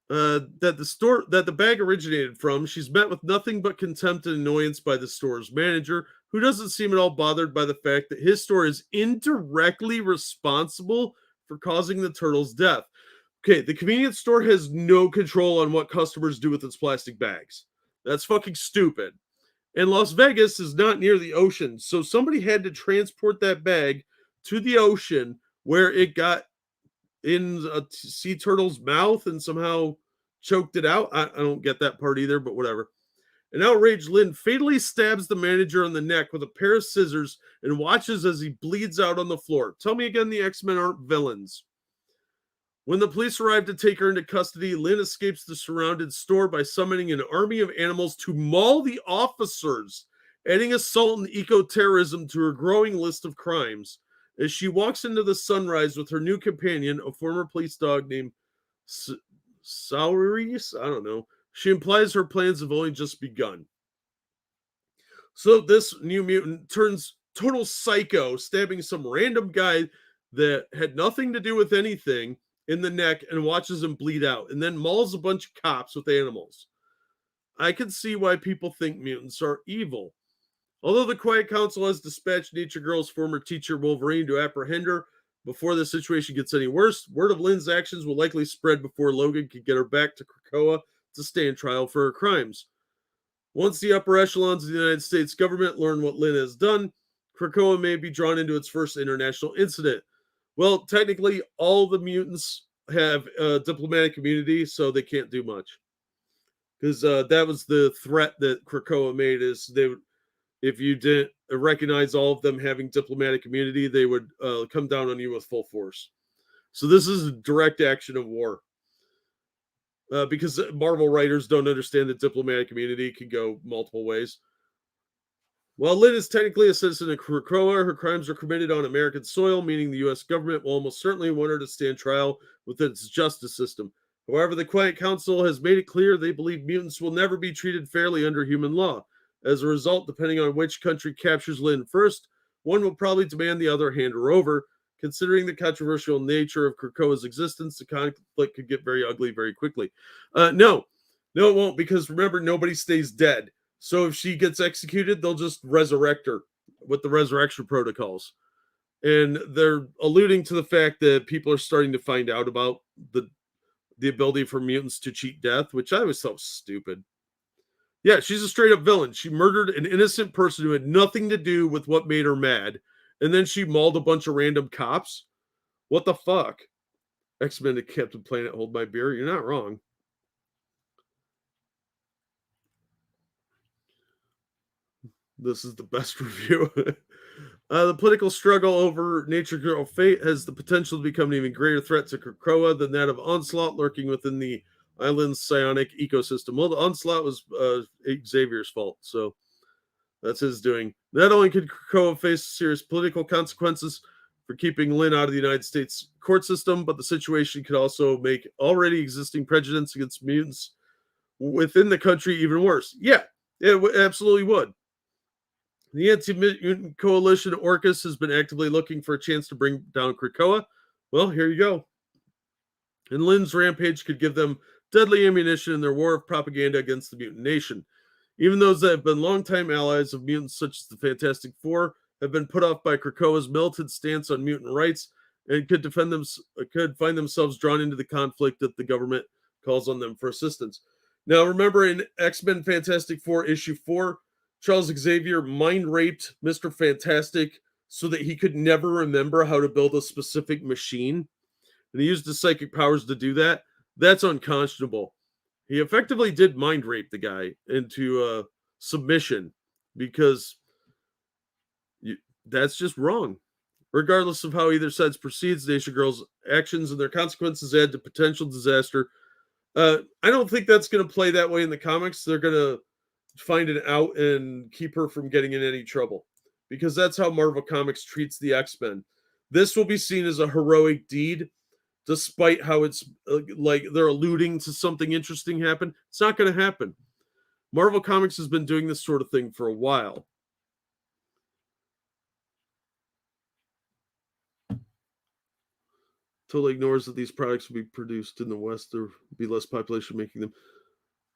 That the bag originated from, she's met with nothing but contempt and annoyance by the store's manager, who doesn't seem at all bothered by the fact that his store is indirectly responsible for causing the turtle's death. Okay, the convenience store has no control on what customers do with its plastic bags. That's fucking stupid. And Las Vegas is not near the ocean, so somebody had to transport that bag to the ocean where it got in a sea turtle's mouth and somehow choked it out. I don't get that part either, but whatever. An outraged Lynn fatally stabs the manager on the neck with a pair of scissors and watches as he bleeds out on the floor. Tell me again the X-Men aren't villains. When the police arrive to take her into custody, Lynn escapes the surrounded store by summoning an army of animals to maul the officers, adding assault and eco-terrorism to her growing list of crimes. As she walks into the sunrise with her new companion, a former police dog named Sauris, I don't know, she implies her plans have only just begun. So this new mutant turns total psycho, stabbing some random guy that had nothing to do with anything in the neck and watches him bleed out, and then mauls a bunch of cops with animals. I can see why people think mutants are evil. Although the Quiet Council has dispatched Nature Girl's former teacher Wolverine to apprehend her before the situation gets any worse, word of Lynn's actions will likely spread before Logan can get her back to Krakoa to stand trial for her crimes. Once the upper echelons of the United States government learn what Lynn has done, Krakoa may be drawn into its first international incident. Well, technically, all the mutants have a diplomatic immunity, so they can't do much. Because that was the threat that Krakoa made: is they would, if you didn't recognize all of them having diplomatic immunity, they would come down on you with full force. So this is a direct action of war. Because Marvel writers don't understand that diplomatic immunity can go multiple ways. While Lynn is technically a citizen of Krakoa, her crimes are committed on American soil, meaning the U.S. government will almost certainly want her to stand trial with its justice system. However, the Quiet Council has made it clear they believe mutants will never be treated fairly under human law. As a result, depending on which country captures Lynn first, one will probably demand the other hand her over. Considering the controversial nature of Krakoa's existence, the conflict could get very ugly very quickly. No, it won't, because remember, nobody stays dead. So if she gets executed, they'll just resurrect her with the resurrection protocols. And they're alluding to the fact that people are starting to find out about the ability for mutants to cheat death, which I always thought was stupid. Yeah, she's a straight up villain. She murdered an innocent person who had nothing to do with what made her mad. And then she mauled a bunch of random cops. What the fuck? X-Men to Captain Planet, hold my beer. You're not wrong. This is the best review. The political struggle over Nature Girl Fate has the potential to become an even greater threat to Krakoa than that of Onslaught lurking within the island's psionic ecosystem. Well, the Onslaught was Xavier's fault, so that's his doing. Not only could Krakoa face serious political consequences for keeping Lynn out of the United States court system, but the situation could also make already existing prejudice against mutants within the country even worse. Yeah, it absolutely would. The Anti-Mutant Coalition Orcus has been actively looking for a chance to bring down Krakoa. Well, here you go. And Lynn's rampage could give them deadly ammunition in their war of propaganda against the mutant nation. Even those that have been longtime allies of mutants, such as the Fantastic Four, have been put off by Krakoa's militant stance on mutant rights and could find themselves drawn into the conflict that the government calls on them for assistance. Now, remember in X-Men Fantastic Four issue 4, Charles Xavier mind raped Mr. Fantastic so that he could never remember how to build a specific machine, and he used his psychic powers to do that. That's unconscionable. He effectively did mind rape the guy into submission because that's just wrong. Regardless of how either side proceeds, Nation Girl's actions and their consequences add to potential disaster. I don't think that's going to play that way in the comics. They're going to find it out and keep her from getting in any trouble because that's how Marvel Comics treats the X-Men. This will be seen as a heroic deed, despite how it's like they're alluding to something interesting happen. It's not going to happen. Marvel Comics has been doing this sort of thing for a while. Totally ignores that these products will be produced in the West. There will be less population making them.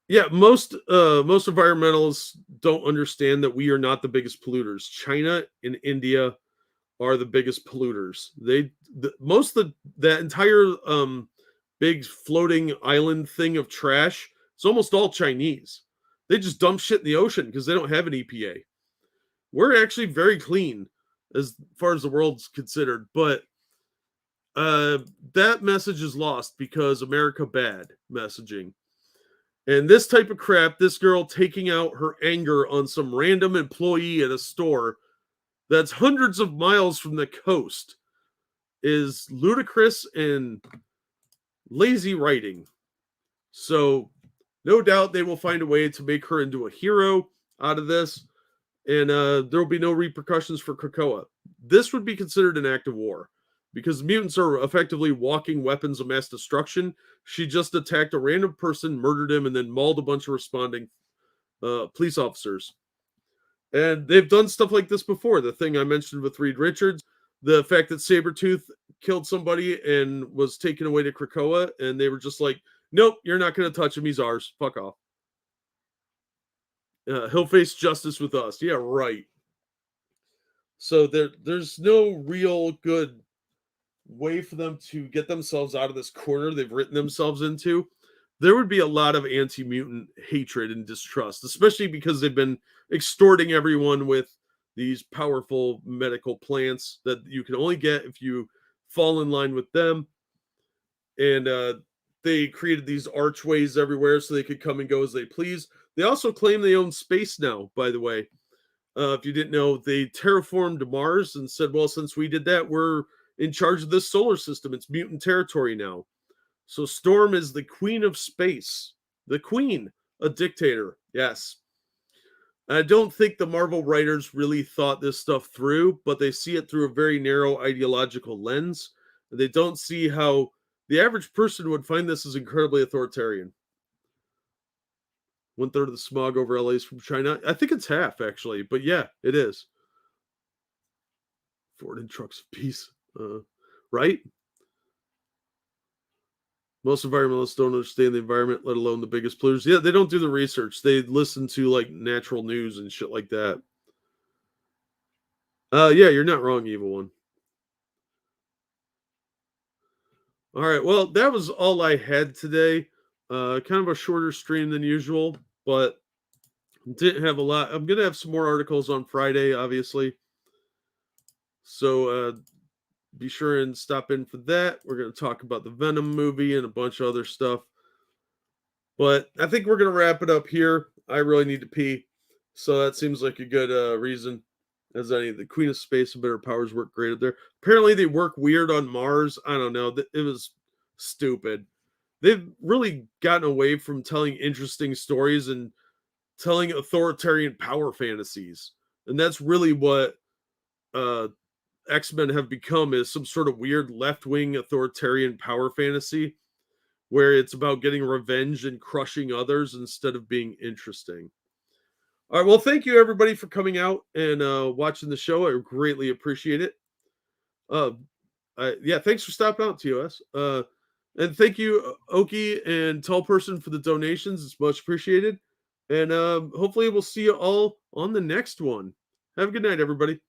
Yeah, most environmentalists don't understand that we are not the biggest polluters. China and India are the biggest polluters. Most of that entire big floating island thing of trash, it's almost all Chinese. They just dump shit in the ocean because they don't have an EPA. We're actually very clean as far as the world's considered, but that message is lost because America bad messaging. And this type of crap, this girl taking out her anger on some random employee at a store that's hundreds of miles from the coast, is ludicrous and lazy writing. So, no doubt they will find a way to make her into a hero out of this, and there will be no repercussions for Krakoa. This would be considered an act of war because mutants are effectively walking weapons of mass destruction. She just attacked a random person, murdered him, and then mauled a bunch of responding police officers. And they've done stuff like this before. The thing I mentioned with Reed Richards, the fact that Sabretooth killed somebody and was taken away to Krakoa, and they were just like, nope, you're not going to touch him. He's ours. Fuck off. He'll face justice with us. Yeah, right. So there's no real good way for them to get themselves out of this corner they've written themselves into. There would be a lot of anti-mutant hatred and distrust, especially because they've been extorting everyone with these powerful medical plants that you can only get if you fall in line with them. And they created these archways everywhere so they could come and go as they please. They also claim they own space now, by the way. If you didn't know, they terraformed Mars and said, well, since we did that, we're in charge of this solar system. It's mutant territory now. So Storm is the queen of space. The queen, a dictator. Yes. I don't think the Marvel writers really thought this stuff through, but they see it through a very narrow ideological lens. They don't see how the average person would find this as incredibly authoritarian. 1/3 of the smog over LA is from China. I think it's half, actually, but yeah, it is. Ford and trucks of peace. Right? Most environmentalists don't understand the environment, let alone the biggest polluters. Yeah, they don't do the research. They listen to like natural news and shit like that. Yeah, you're not wrong, Evil One. All right, well, that was all I had today. Kind of a shorter stream than usual, but didn't have a lot. I'm gonna have some more articles on Friday, obviously. So be sure and stop in for that. We're gonna talk about the Venom movie and a bunch of other stuff. But I think we're gonna wrap it up here. I really need to pee, so that seems like a good reason. as any. The Queen of Space and Better Powers work great up there. Apparently, they work weird on Mars. I don't know. It was stupid. They've really gotten away from telling interesting stories and telling authoritarian power fantasies, and that's really what uh, X-Men have become, is some sort of weird left-wing authoritarian power fantasy where it's about getting revenge and crushing others instead of being interesting. All right, well, thank you everybody for coming out and watching the show. I greatly appreciate it. Uh, yeah, thanks for stopping out, TOS. And thank you, Oki and Tall Person, for the donations. It's much appreciated. And hopefully we'll see you all on the next one. Have a good night, everybody.